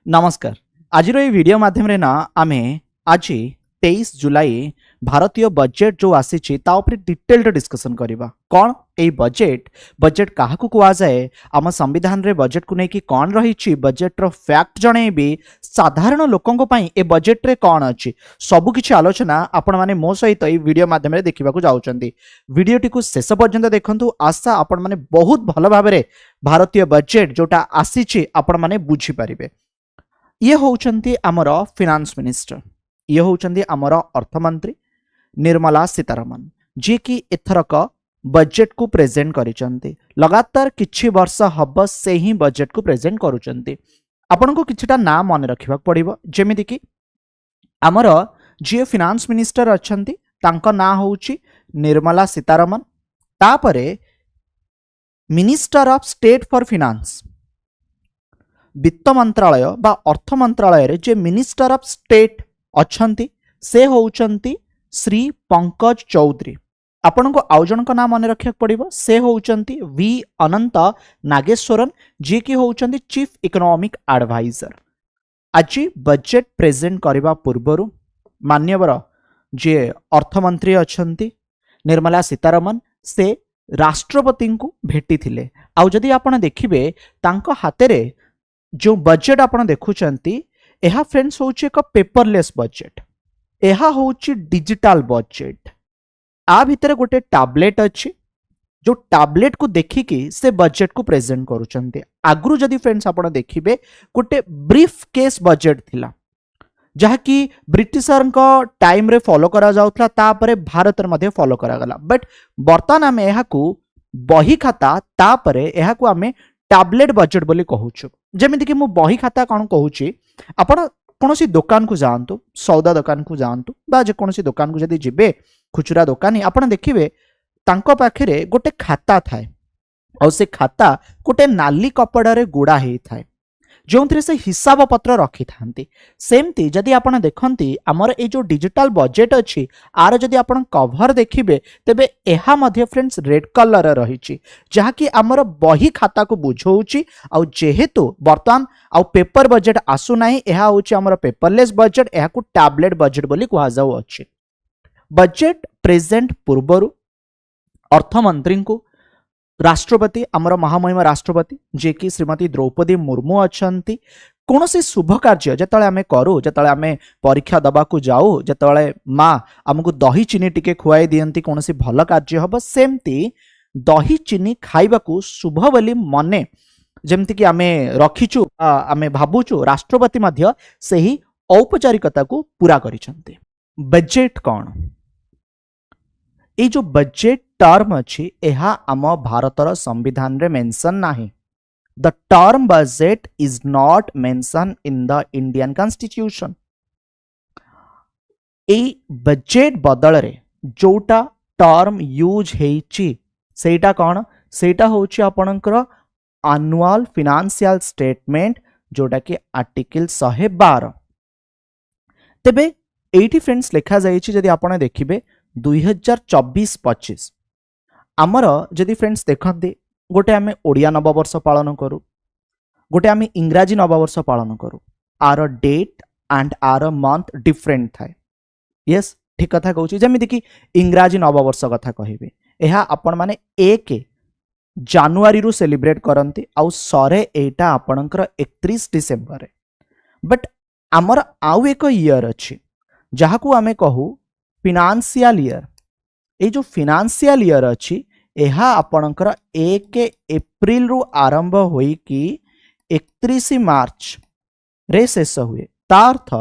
नमस्कार। आज वीडियो माध्यम रे ना आमे आज 23 जुलाई भारतीय बजेट जो आसी ता उपरे डिटेल्ड डिस्कशन करिबा। कौन ए बजेट बजेट काहाकू कुआ जाए, आम संविधान रे बजेट को नेकी कौन रही, बजेट रो फैक्ट जणेबी, साधारण लोकंको पई ए बजेट रे कौन अछि, सबु किछि आलोचना आपण माने मो सहित ए वीडियो माध्यम रे देखिबा को जाउचंदी। वीडियोटी को शेष पर्यंत देखंतु। आशा आपण माने बहुत भल भाबरे भारतीय बजेट जोटा आसी आपण माने बुझी पारिबे। ये होउचंती आमर फिनान्स मिनिस्टर, ये होउचंती आमर अर्थमंत्री निर्मला सीतारमण, जी कि एथरक बजेट को प्रेजेंट करिसंती। लगातार किछि वर्ष हब से ही बजेट को प्रेजेंट करूचंती। आपन को किछिटा नाम मन रखिबा पड़िबो, जेमिति कि आमर जे फिनान्स मिनिस्टर अछंती तांको ना होउची निर्मला सीतारमण। तापरे minister of state for finance, वित्त मंत्रालय बा अर्थ मंत्रालय रे जे मिनिस्टर ऑफ स्टेट अछंती से होउचंती श्री पंकज चौधरी। आपण को आउ जन को नाम मन रखिया पड़िबो, से होउचंती वी अनंत नागेश्वरन, जे कि होउचंती चीफ इकोनॉमिक एडवाइजर। आज बजेट प्रेजेंट करबा पूर्वरु मान्यवर जे अर्थमंत्री अछंती निर्मला सीतारमण से राष्ट्रपति को भेटी थिले। आउ जदि आपण देखिबे तांको हातेरे जो बजेट आपण देखुचंती, एहा फ्रेंड्स होउची एक पेपरलेस बजेट, एहा होउची डिजिटल बजेट। आ भितर गोटे टैबलेट अछि, जो टैबलेट को देखिकी से बजेट को प्रेजेंट करूचंती। आगरु जदि फ्रेंड्स आपण देखिबे गोटे ब्रीफ केस बजेट थिला, जहा कि ब्रिटिशर को टाइम रे फॉलो करा जाउथला, तापरे भारत रे मध्ये फॉलो करा गला। बट वर्तमान आमे एहा को बही खाता, तापरे एहा को आमे टैबलेट बजेट बोली कहूछु। जेमिति कि मु बही खाता कौन कहूची, आपण कोनोसी दुकान को जानतु, सौदा दुकान को जानतु बा जे कोनोसी दुकान को जदि जिबे खुचरा दुकानी, आपण देखिबे तांको पाखरे गोटे खाता थाए, और से खाता गोटे नाली कपड़ा रे गुड़ा हेई थाए, जो से हिसाब पत्र रखी थांती। सेमती जदि आपण देखंती हमर ए जो डिजिटल बजेट अछि, आर जदि आपण कवर देखिबे तेबे एहा मध्ये फ्रेंड्स रेड कलर रहिछि, जहा कि हमर बही खाता को बुझौछि। आ जेहेतु वर्तमान आ पेपर बजेट आसु नाही, एहा होछि हमर पेपरलेस बजेट, एहा को टैबलेट बजेट बोली कुहा जाउ अछि। बजेट प्रेजेंट पूर्वरु अर्थमंत्री को राष्ट्रपति, आमर महामहिम राष्ट्रपति जे कि श्रीमती द्रौपदी मुर्मू अछंती, कौनसी शुभ कार्य जतले आमे करू, जतले आमे परीक्षा दबा को जाऊ, जतले माँ आमको दही चीनी टिके खुआई दियंती, कौनसी भल कार्य हबो, सेमती दही चीनी खाइबा को शुभ बोली मने जेमती कि आमे रखिचु, आमे भाबुचु राष्ट्रपति मध्य सही औपचारिकता को पूरा करिसंती। बजेट कौन, ए जो बजेट टर्म अछि, एहा आम भारतर संविधान रे मेंशन नाही। The term budget is not mention in the Indian constitution. A budget बदल रे जोटा टर्म यूज हेइची सेटा कौन, सेटा होची आपनकर एनुअल फाइनेंशियल स्टेटमेंट, जोटा कि आर्टिकल 112। तेबे एटी फ्रेंड्स लिखा जाइछि, जदि आपण देखिबे 2024-25 आमर जदि फ्रेंड्स देखते गोटे आमे ओडिया नववर्ष पालन करू, गोटे आमे इंग्राजी नववर्ष पालन करू, our date and our month different थाए। यस ठीक कथा कहूँ, जमीती कि इंग्राजी नववर्ष कथा कहिबे, एहा आपण माने 1 जानुआरी रु सेलिब्रेट करंती, आउ सरे एटा आपणकर 31 डिसेंबर। बट आमर आउ एक ईयर अछि जहाकू आमे कहू फिनान्शियल ईयर। ए जो फिनान्शियल ईयर अछि, एहा आपणकर 1 एप्रिल रु आरंभ होई कि 31 मार्च रे शेष हुए। ता अर्थ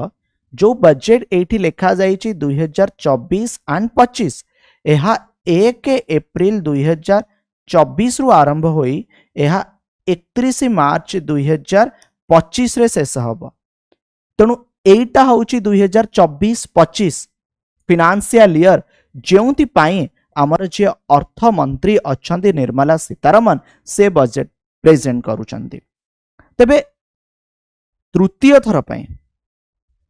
जो बजेट एठी लिखा जाइछि 2024 एंड 25, एहा 1 एप्रिल 2024 रु आरंभ होई एहा 31 मार्च 2025 रे शेष हबो। तेणु एटा होउछि 2024-25 फिनान्शियल ईयर, जेउंति पाई आमर जे अर्थमंत्री अछंती निर्मला सीतारमण से बजेट प्रेजेंट करूचंती। तेबे तृतीय थर पाई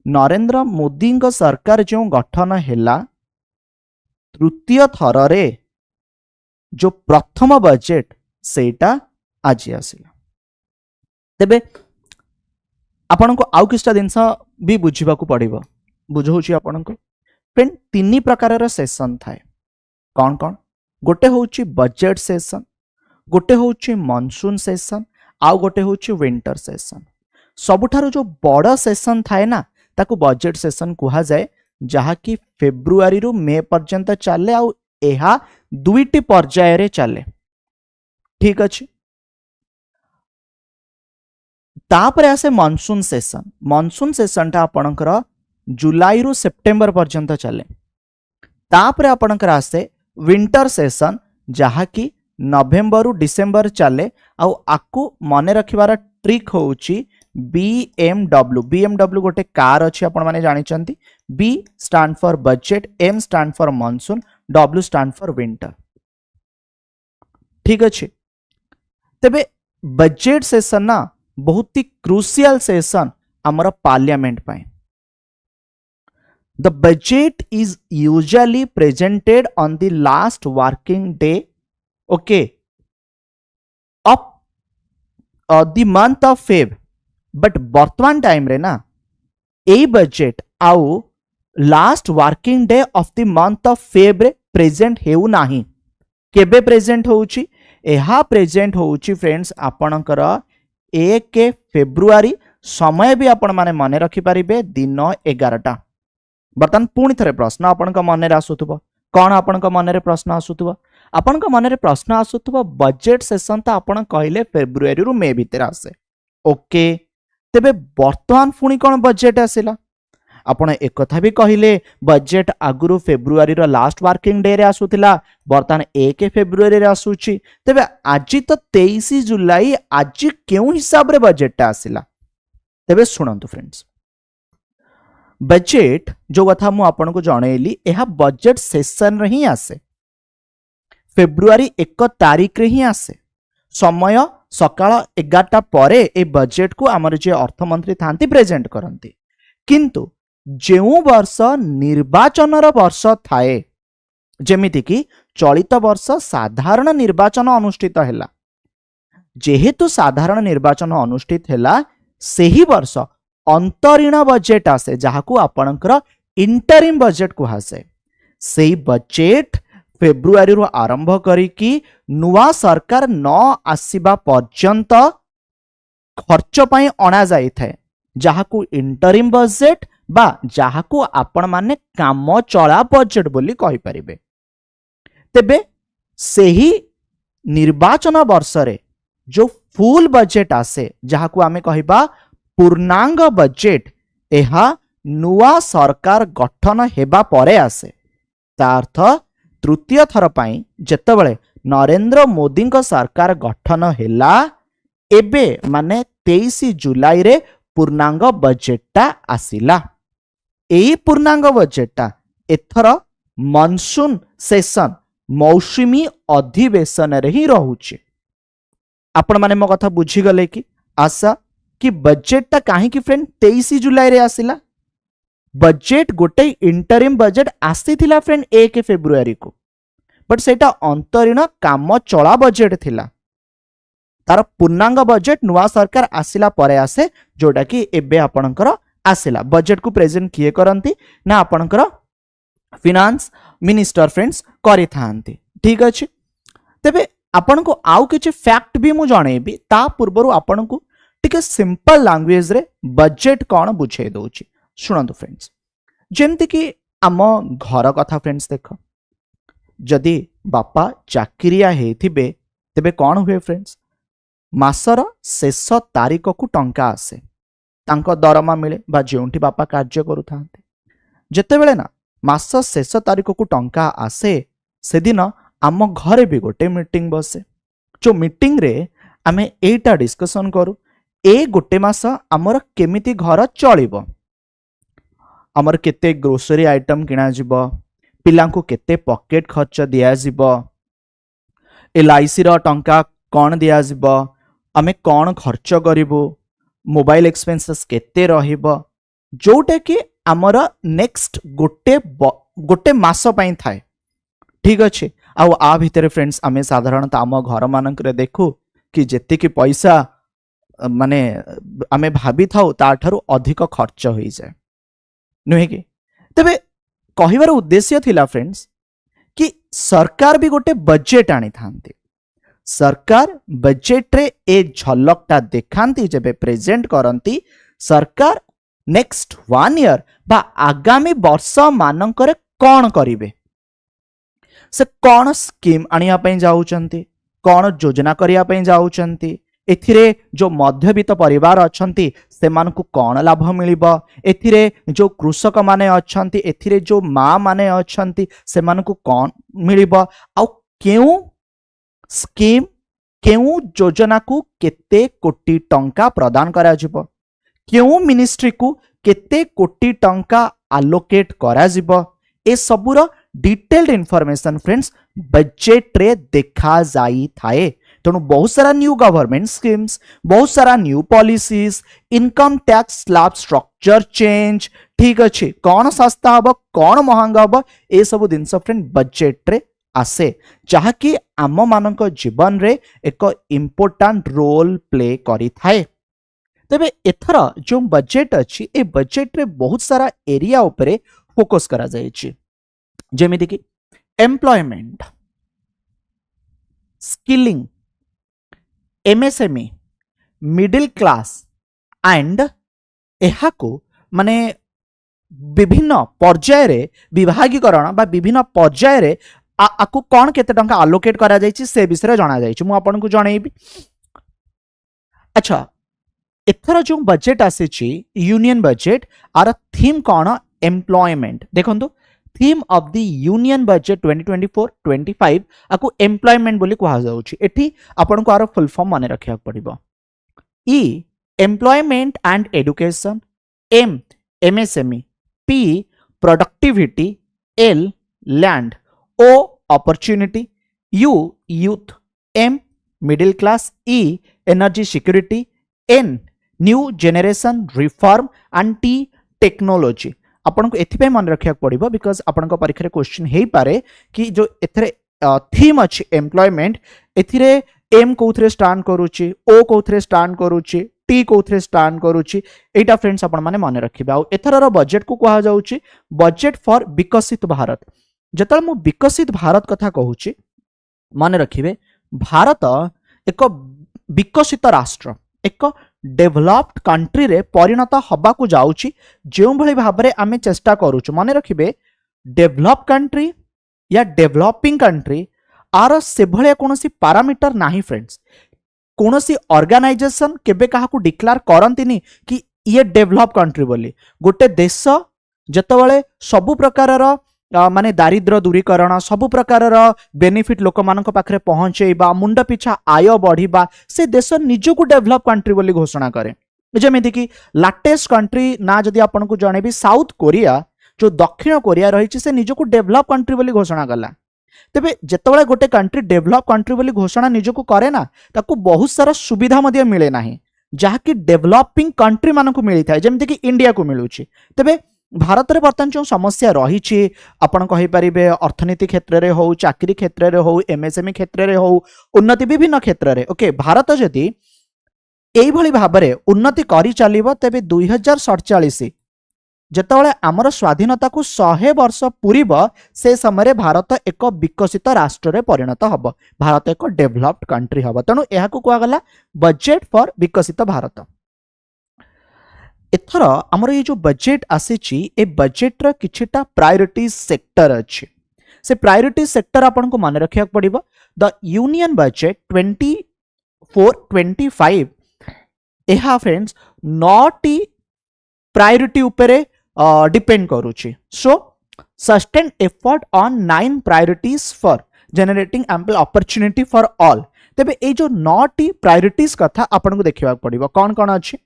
नरेंद्र मोदी को सरकार जो गठन हैला, तृतीय थर रे जो प्रथम बजेट सेटा आज आसिला। तेबे आपनको आउ किछटा जिनस भी बुझिबा को पड़िबो बुझौछि आपनको फ्रेंड तीन प्रकार सेशन थाए कौन कौन गोटे होउछि बजेट सेशन गोटे होउछि मॉनसून सेशन आउ गोटे होउछि विंटर सेशन सबुठारु जो बड़ सेशन थाए ना ताकू बजेट सेशन कुहा जाए जहा कि फेब्रुआरी रु मे पर्यंत चले आउ एहा दुईटी पर्याय रे चले ठीक अछि तापर आसे मॉनसून सेशन टा आपणकर जुलाई रु सेप्टेम्बर पर्यंत चले तापर आपणकर आसे विंटर सेशन जहा कि नवेम्बर रु डिसेम्बर चले आउ आकु मने रखिबार ट्रिक होउची बीएमडब्ल्यू गोटे कार अच्छी आपण माने जानिचंती B stand for budget M stand for monsoon W stand for winter ठीक अच्छे तेबे बजेट सेशन ना बहुत ही क्रूशियल सेशन आमर पार्लियामेंट पाए the budget is usually presented on the last working day okay of the month of Feb but वर्तमान time रे ना ए बजेट आउ last working day of the month of Feb रे प्रेजेंट हेउ नाही केबे प्रेजेंट होउची एहा प्रेजेंट होउची फ्रेंड्स आपणकर 1 फेब्रुआरी समय भी आपण माने मने रखि परिबे दिन 11टा बर्तन पुणी थरे प्रश्न आपणक मन आसुथबो कौन आपणक मन प्रश्न आसुथबो आपणक मन प्रश्न आसुथबो बजेट सेशन तो आपण कहले फेब्रुआरी रु मे भीतर आसे ओके तेबे वर्तमान पुणी कौन बजेट आसिला आपण एक कथा भी कहले बजेट आगुरु फेब्रुआरी रो लास्ट वर्किंग डे रे आसुथिला वर्तमान 1 फेब्रुआरी रे आसुची तेबे आज तो 23 जुलाई आज केउ हिसाब रे बजेट आसिला तेबे सुनंतु फ्रेंड्स बजेट जो कथा मु आपन को जणैली एहा बजेट सेशन रे ही आसे फेब्रुआरी 1 तारिख रे ही आसे समय सकाळ 11टा परे ए बजेट को हमर जे अर्थमंत्री थांती प्रेजेंट करंती किंतु जेउ वर्ष निर्वाचन वर्ष थाए जेमिति कि चलित वर्ष साधारण निर्वाचन अनुष्ठित हैला जेहेतु साधारण निर्वाचन अनुष्ठित हैला सेही वर्ष अंतरीण बजेट आसे जहाकू आपणकर इंटरिम बजेट कुहासे सेही बजेट फेब्रुआरी रु आरंभ करिकी नुआ सरकार न आसीबा पर्यंत खर्च पई अणा जाई थाए जहाकू इंटरिम बजेट बा जहाकू आपण माने काम चला बजेट बोली कहि परिबे तेबे सेही निर्वाचन वर्ष रे जो फुल बजेट आसे जहाकू आमे कहिबा पूर्णांग बजेट एहा नुआ सरकार गठन हेबा परे आसे ता अर्थ तृतीय थर पई जेतेबेले नरेंद्र मोदी को सरकार गठन हेला एबे माने 23 जुलाई रे पूर्णांग बजेटा आसिला एई पूर्णांग बजेटा एथर मॉनसून सेशन मौसुमी अधिवेशन रे ही रहुची आपण माने मो कथा बुझी गले कि आशा कि बजेटा काहे कि फ्रेंड 23 जुलाई रे आसिला बजेट गोटे इंटरिम बजेट आसीथिला फ्रेंड 1 फेब्रुआरी को बट सेटा अंतरीण काम चला बजेट थिला तार पूर्णांग बजेट नुआ सरकार आसिला परे आसे जोटा कि एबे आपणकर आसिला बजेट को प्रेजेंट किए करंती ना आपणकर फिनांस मिनिस्टर फ्रेंड्स करि थांती ठीक अछि तेबे आपण को आउ किछि फैक्ट भी मु जणेबी ता पूर्वरु आपण को टिके सिंपल लैंग्वेज रे बजेट कौन बुझे दउची सुनंतु फ्रेंड्स जेमति कि आम घर कथा फ्रेंड्स देख जदि बापा चाकरिया हेथिबे तेबे कौन हुए फ्रेंड्स मासर शेष तारिख को टंका आसे तांको दरमा मिले बा जेउंठी बापा कार्य करू थांते जेतेबेले ना मास शेष तारिख को टंका आसे से दिन आम घरे भी गोटे मीटिंग बसे जो मीटिंग रे आमे एटा डिस्कशन करू ए गोटे मास आमर केमिति घर चलिबो आमर केते ग्रोसरी आइटम किना जिवो पिलांको केते पॉकेट खर्च दिया जिवो एलआईसी रो टंका कोन दिया जिवो आमे कोन खर्च करिवो मोबाइल एक्सपेंसेस केते रहिबो जोटा कि आमर नेक्स्ट गोटे मास पई थाए ठीक अच्छे आउ आ भितर फ्रेंड्स आमे साधारणतः आम घर मानक देखू कि जेते कि पैसा माने आमे भाबी थाउ ताठारु अधिक खर्च होई जाए नुहे कि तबे कहिबार उद्देश्य थिला फ्रेंड्स कि सरकार भी गोटे बजेट आनी थांती सरकार बजेट रे ए झलकटा देखांती जेबे प्रेजेंट करंती सरकार नेक्स्ट 1 ईयर बा आगामी वर्ष मानकर कौन करिवे से कौन स्कीम आनिया पई जाउचंती कौन योजना करिया पई जाउचंती एथिरे जो मध्यवित्त परिवार अछंती सेमानकु कौन लाभ मिलिबो एथिरे जो कृषक माने अछंती एथिरे जो माँ माने अछंती सेमानकु कौन मिलिबो आ केउ स्कीम केउ योजना को केते कोटी टंका प्रदान करा जिवो केउ मिनिस्ट्री को केते कोटी टंका आलोकेट करा जिवो ए सबुर डिटेल्ड इनफॉरमेशन फ्रेंड्स बजेट रे देखा जाई थाए तेणु बहुत सारा न्यू गवर्नमेंट स्कीम्स बहुत सारा new policies income tax slab structure change ठीक अच्छे कौन सस्ता हम कौन महंगा हम ए सब जिनस फ्रेंड बजेट रे आसे जहाँकि आम मानक जीवन रे एक इम्पोर्टाट रोल प्ले करी थाए तेबे एथर जो बजेट अच्छी ए बजेट रे बहुत सारा एरिया उपरे फोकस करा जायछि जेमिति कि employment skilling MSME middle class and एहाको माने विभिन्न पर्याय रे विभागीकरण बा विभिन्न पर्याय रे आकु कौन केते टंका आलोकेट करा जायछि से विषय जाना जायछि मु आपन को जणैबी। अच्छा एथर जो बजेट आसीछि यूनियन बजेट आर थीम कौन एम्प्लॉयमेंट देखंतु theme of the union budget 2024-25 आकु एम्प्लॉयमेंट बोली कहा जाउछि एठी आपन को आरो फुल फॉर्म माने रखिया पड़िबो E employment and education M MSME P productivity L land O opportunity U youth M middle class E energy security N new generation reform and T technology आपन को एथिपे मन रखिया पड़िबो बिकॉज आपन को परीक्षा रे क्वेश्चन हेई पारे कि जो एथरे थीम अछि एम्प्लॉयमेंट एथिरे एम कोथरे स्टार्ट करूची ओ कोथरे स्टार्ट करूची टी कोथरे स्टार्ट करूची एटा फ्रेंड्स आपन माने मन रखिबा आ एथरर बजेट को कहा जाउची बजेट फॉर विकसित भारत जतल मु विकसित भारत कथा कहूची मन रखिबे भारत एक विकसित राष्ट्र एक डेभलप्ड कंट्री रे परिणत हबा को जाउची जेउ भली भाबरे आमे चेष्टा करूछु माने रखिबे डेभलप कंट्री या डेभलपिंग कंट्री आर से भले कोनोसी पैरामीटर नाही फ्रेंड्स कोनोसी ऑर्गेनाइजेशन केबे काहा को डिक्लेयर करंतिनी कि ये डेभलप कंट्री बोली गोटे देश जतबेले सबु प्रकारर माने दारिद्र दूरीकरण सबु प्रकारर बेनिफिट लोक मानक पाखरे पहुंचेबा मुंड पिछा आय बढ़िबा से देश निजको डेभलप कंट्री बोली घोषणा करे जेमिति कि लाटेस्ट कंट्री ना जदि आपन को जणेबी साउथ कोरिया जो दक्षिण कोरिया रही से निजको डेभलप कंट्री बोली घोषणा कला तेबे जेतबेले गोटे कंट्री डेभलप कंट्री बोली घोषणा निजको करे ना ताको बहुत सारा सुविधा मध्ये मिले नाही जहाँकि डेभलपिंग कंट्री मानक मिली थाए जेमिति कि इंडिया को मिलुची तेबे भारत रे बर्तन जो समस्या रही आपन कहि परिबे अर्थनीति क्षेत्र रे हो चाकरी क्षेत्र रे हो एमएसएमई क्षेत्र रे हो उन्नति विभिन्न क्षेत्र रे ओके भारत जदि एई भली भाबरे उन्नति करी चलिबो तेबे 2047 जेतबेले आमर स्वाधीनता को 100 वर्ष पूरीब से समय भारत एक विकसित राष्ट्र रे परिणत हब भारत एक डेभलप्ड कंट्री हब तेणु एहाकु कुआ गला बजेट फॉर विकसित भारत एथर आमर ये जो बजेट आसीची ए बजेट रा किछिटा प्रायोरिटी सेक्टर अछि से प्रायोरिटी सेक्टर आपन को माने रखिया पड़िबो द यूनियन बजेट 24-25 एहा फ्रेंड्स नॉट प्रायोरिटी उपरे डिपेंड करूची so sustain effort on 9 priorities for generating ample opportunity for all तेबे ए जो 9 प्रायोरिटीज कथा आपन को देखिबा पड़िबो कौन कौन अछि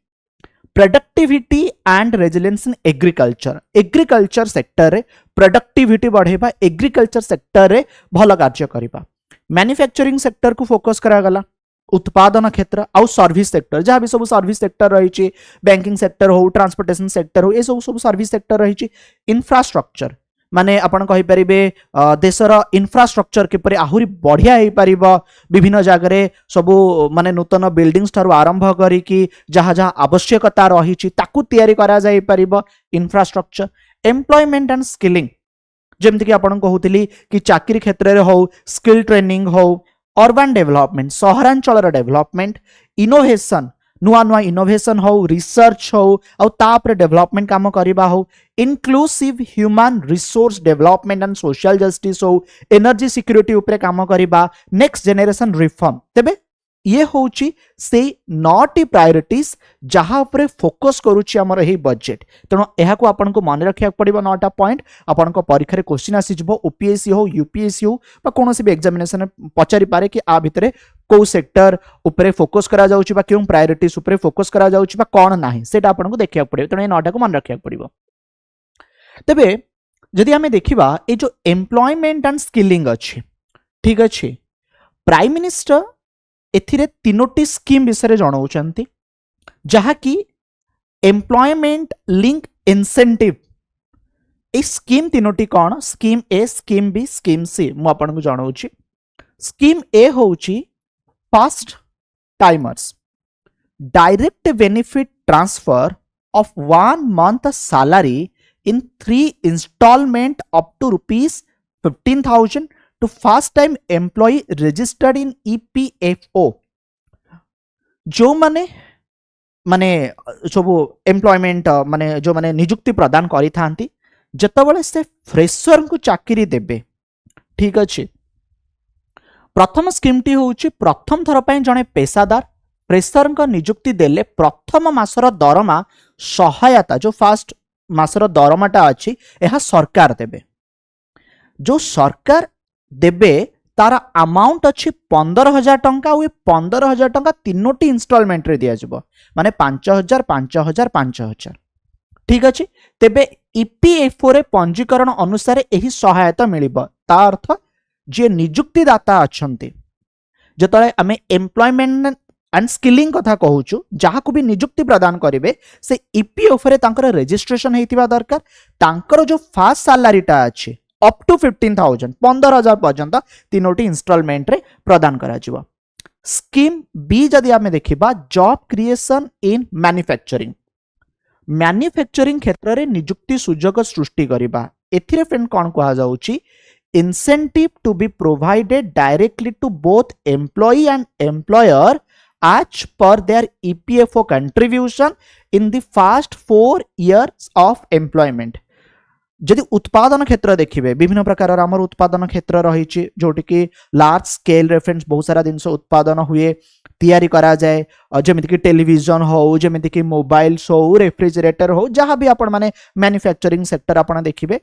productivity and resilience in agriculture sector रे प्रोडक्टिविटी बढ़ेबा एग्रीकल्चर सेक्टर रे भल कार्य करिबा मैन्युफैक्चरिंग सेक्टर को फोकस करा गला उत्पादन क्षेत्र आउ सर्विस सेक्टर जहाँ भी सब सर्विस सेक्टर रही बैंकिंग सेक्टर हो ट्रांसपोर्टेशन सेक्टर हो ये सब सर्विस सेक्टर रही इंफ्रास्ट्रक्चर माने आपण कहि परिबे देशर इंफ्रास्ट्रक्चर किपरि आहुरी बढ़िया हेई परिबो विभिन्न जगह सबु माने नूतन बिल्डिंग्स ठारू आरंभ करी कि जहाँ जहाँ आवश्यकता रही ताकू तैयारी करा जाई परिबो इंफ्रास्ट्रक्चर एम्प्लॉयमेंट एंड स्किलिंग जेमति कि आपण कहूतिली कि चाकरी क्षेत्र रे हो स्किल ट्रेनिंग हो अर्बन डेवलपमेंट सहरांचल डेवलपमेंट इनोवेशन नुआ नुआ इनोवेशन हो रिसर्च हो आउ तापर डेवलपमेंट काम करिबा हो inclusive human resource development and social justice हो एनर्जी सिक्योरिटी उपरे काम करिबा नेक्स्ट जनरेशन रिफॉर्म तेबे ये होची से 9टी प्रायोरिटीज जहाँ उपरे फोकस करूची हमर एही बजेट तेणु एहा को आपन को मन रखिया पड़िबो 9टा पॉइंट आपन को परीक्षा रे क्वेश्चन आसी जबो ओपीएससी हो यूपीएससी हो बा कोनोसी भी एग्जामिनेशन पचारि पारे कि आ भितरे को सेक्टर उपरे फोकस करा जाउची बा क्यों प्रायोरिटीज उपरे फोकस करा जाउची बा कोन नाही सेटा आपन को देखिया पड़िबो तेणु ए 9टा को मन रखिया पड़िबो तबे जदि हमें देखिबा ए जो एम्प्लॉयमेंट एंड स्किलिंग अछि ठीक अछि प्राइम मिनिस्टर एथिरे 3टी स्कीम विषय जनाऊँच जहाँकि एम्प्लॉयमेंट लिंक इंसेंटिव ए स्कीम 3टी कौन स्कीम ए स्कीम बी स्कीम सी मु आपन को जनाऊँच स्कीम ए होची fast timers direct benefit transfer of 1 month salary in 3 installment up to ₹15,000 to first time employee registered in EPFO जो माने सब एम्प्लॉयमेंट माने जो माने नियुक्ति प्रदान करी थांती जतबले से फ्रेशर को चाकरी देबे ठीक अछि प्रथम स्कीम टी होउची प्रथम थर पय जने पेशादार फ्रेशर को नियुक्ति देले प्रथम मासर दरमा सहायता जो फर्स्ट मासर दरमाटा अछि एहा सरकार देबे जो सरकार देबे तार अमाउंट अच्छी 15,000 टंका 15,000 टंका 3टी इंस्टॉलमेंट रे दिया जबो माने 5,000 5,000 5,000 ठीक अछि तेबे ईपीएफओ रे पंजीकरण अनुसार एही सहायता मिलिबो ता अर्थ जे नियुक्तिदाता अछंती जतले आमे एम्प्लॉयमेंट एंड स्किलिंग कथा कहूचु जहाँ को भी नियुक्ति प्रदान करेंगे से ईपीएफओ रे तांकर रजिस्ट्रेशन हेतिबा दरकार तांकर जो फास्ट सैलरीटा अछि अप टू 15,000 15,000 पर्यंत 3टी इंस्टॉलमेंट रे प्रदान करा जिवो स्कीम बी जदि आमे देखिबा जॉब क्रिएशन इन मैन्युफैक्चरिंग क्षेत्र रे नियुक्ति सुजोग सृष्टि करिबा एथिरे फ्रेंड कोन कहा जाउची incentive to be provided directly to both employee and employer as per their EPFO contribution in the first 4 years of employment जदि उत्पादन क्षेत्र देखिए विभिन्न प्रकार आमर उत्पादन क्षेत्र रही जोटि कि लार्ज स्केल रेफरेंस बहुत सारा जिनस उत्पादन हुए तैयारी करा जाए जमिति कि टेलीविजन हो जमिति कि मोबाइल्स हो रेफ्रिजरेटर हो जहाँ भी आपण माने मैन्युफैक्चरिंग सेक्टर आपण देखिए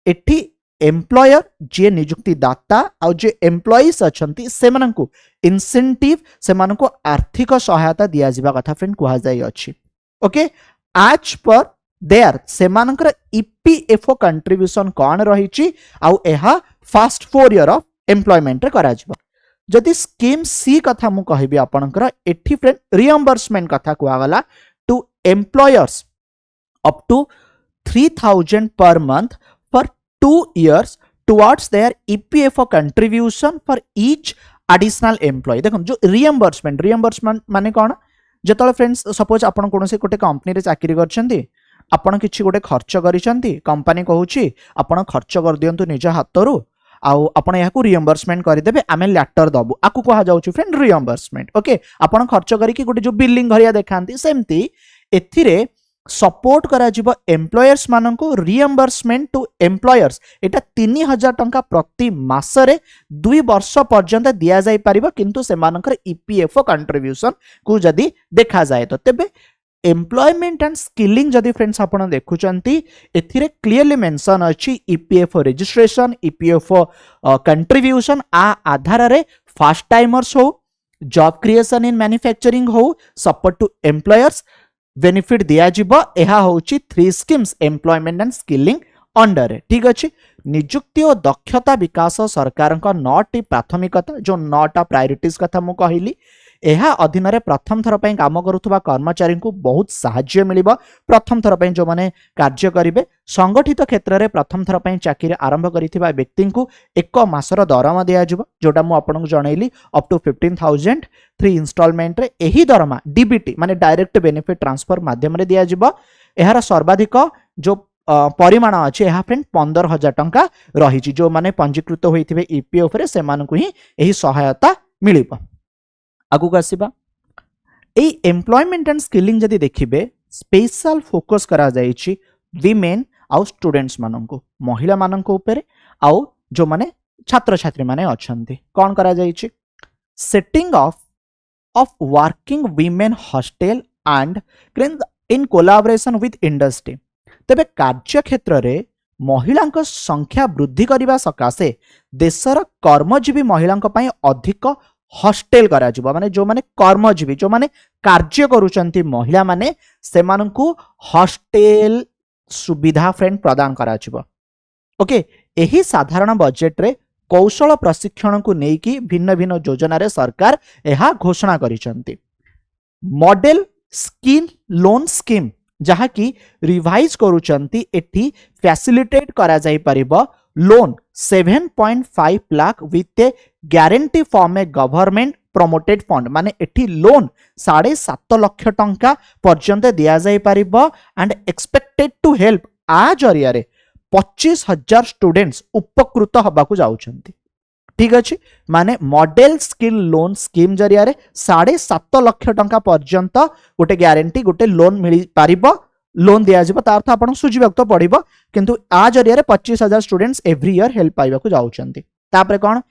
एठी एम्प्लॉयर जे नियुक्ति दाता और जे एम्प्लॉइज अछंती सेमानंकु इंसेंटिव सेमानंकु आर्थिक सहायता दिया जिबा कथा फ्रेंड कुहा जाई अछि ओके आज पर देयर सेमानंकर ईपीएफओ कंट्रीब्यूशन कोन रहिछि आउ एहा फर्स्ट 4 ईयर ऑफ एम्प्लॉयमेंट रे करा जिबा जदि स्कीम सी कथा मु कहबी आपनकर एठी फ्रेंड रिएम्बर्समेंट कथा कुआ गला to employers up to 3,000 per month for 2 years towards their EPFO contribution for each additional employee देखो जो रिएम्बर्समेंट माने कौन जतले फ्रेंड्स सपोज आपण कोनोसे गोटे कंपनी रे चाकरी करछंती आपण किछि गोटे खर्च करिसंती कंपनी कहूची आपण खर्च कर दियंतु निज हातरू आउ आपण याकू रिएम्बर्समेंट करि देबे आमे लेटर दबु आकू कहा जाउची फ्रेंड रिएम्बर्समेंट ओके आपण खर्च करी कि गोटे जो बिलिंग घरिया देखांती सेमती एथिरे सपोर्ट करा जिवो एम्प्लॉयर्स माननको रिएम्बर्समेंट टू एम्प्लॉयर्स एटा 3,000 टंका प्रति मासरे 2 वर्ष पर्यंत दिया जाय परिबो किंतु से मानकर ईपीएफओ कंट्रीब्यूशन को जदी देखा जाय तो तेबे एम्प्लॉयमेंट एंड स्किलिंग जदी फ्रेंड्स आपण देखुचंती एथिरे क्लियरली मेंशन अछि ईपीएफओ रजिस्ट्रेशन ईपीएफओ कंट्रीब्यूशन आ आधार रे फास्ट टाइमर्स हो जॉब क्रिएशन इन मैन्युफैक्चरिंग हो सपोर्ट टू एम्प्लॉयर्स बेनिफिट दिया जिवो एहा होची 3 schemes employment and skilling under ठीक अछि नियुक्ति और दक्षता विकास सरकार का 9टी प्राथमिकता जो 9टा प्रायोरिटीज कथा मु कहिली ଏହା ଅଧୀନରେ ପ୍ରଥମ ଥର ପାଇଁ କାମ କରୁଥିବା କର୍ମଚାରୀଙ୍କୁ ବହୁତ ସାହାଯ୍ୟ ମିଳିବ। ପ୍ରଥମ ଥର ପାଇଁ ଯେଉଁମାନେ କାର୍ଯ୍ୟ କରିବେ, ସଂଗଠିତ କ୍ଷେତ୍ରରେ ପ୍ରଥମ ଥର ପାଇଁ ଚାକିରି ଆରମ୍ଭ କରିଥିବା ବ୍ୟକ୍ତିଙ୍କୁ 1 ମାସର ଦରମା ଦିଆଯିବ, ଯେଉଁଟା ମୁଁ ଆପଣଙ୍କୁ ଜଣେଇଲି ଅପ୍ ଟୁ 15,000 3 ଇନଷ୍ଟଲମେଣ୍ଟରେ। ଏହି ଦରମା ଡିବିଟି ମାନେ ଡାଇରେକ୍ଟ ବେନିଫିଟ୍ ଟ୍ରାନ୍ସଫର ମାଧ୍ୟମରେ ଦିଆଯିବ। ଏହାର ସର୍ବାଧିକ ଯେଉଁ ପରିମାଣ ଅଛି ଏହା ଫ୍ରେଣ୍ଡ 15,000 ଟଙ୍କା ରହିଛି। ଯେଉଁମାନେ ପଞ୍ଜୀକୃତ ହୋଇଥିବେ ଇପିଏଫ୍ରେ ସେମାନଙ୍କୁ ହିଁ ଏହି ସହାୟତା ମିଳିବ। ଆଗକୁ ଆସିବା, এই এমপ্লয়মেন্ট এন্ড স্কিলিং যদি দেখবে স্পেশাল ফোকস করা যাইছি উইমেন আউ স্টুডেন্টস মানকু, মহিলা মানক উপরে আউ जो माने छात्र छात्री माने अछंती। कौन करा जाइछि? Setting of working women hostel and in collaboration with industry. तेबे कार्य क्षेत्र रे महिला संख्या वृद्धि करने सकाशे देशर कर्मजीवी महिला अधिक हॉस्टेल करा जिवो। माने जो माने कर्मजीवी जो माने कार्य करूचंती महिला माने सेमानकु हॉस्टेल सुविधा फ्रेंड प्रदान करा जिवो। ओके, यही साधारण बजेट रे कौशल प्रशिक्षण को लेकिन भिन्न भिन्न योजना रे सरकार यह घोषणा करिसंती। मॉडल स्किल लोन स्कीम जहा कि रिवाइज करूचंती, एठी फैसिलिटेट करा जाई परिबो loan 7.5 lakh with a guarantee from a government promoted fund. माने एठी लोन 7.5 लाख टंका पर्यंत दिया जाई परिबो एंड एक्सपेक्टेड टू हेल्प आ जरिया रे 25,000 स्टूडेंट्स उपकृत हबाकू जाउछंती। ठीक अछि, माने मॉडल स्किल लोन स्कीम जरिया रे 7.5 लाख टंका पर्यंत गोटे ग्यारंटी गोटे लोन मिली पारिबो, लोन दिया जिवो। तार अर्थ आपण सुझिबाक तो पड़िबो, किंतु आ जरिया रे 25,000 स्टूडेंट्स एवरी ईयर हेल्प पाइबाकू जाउछंती। तापरे कोन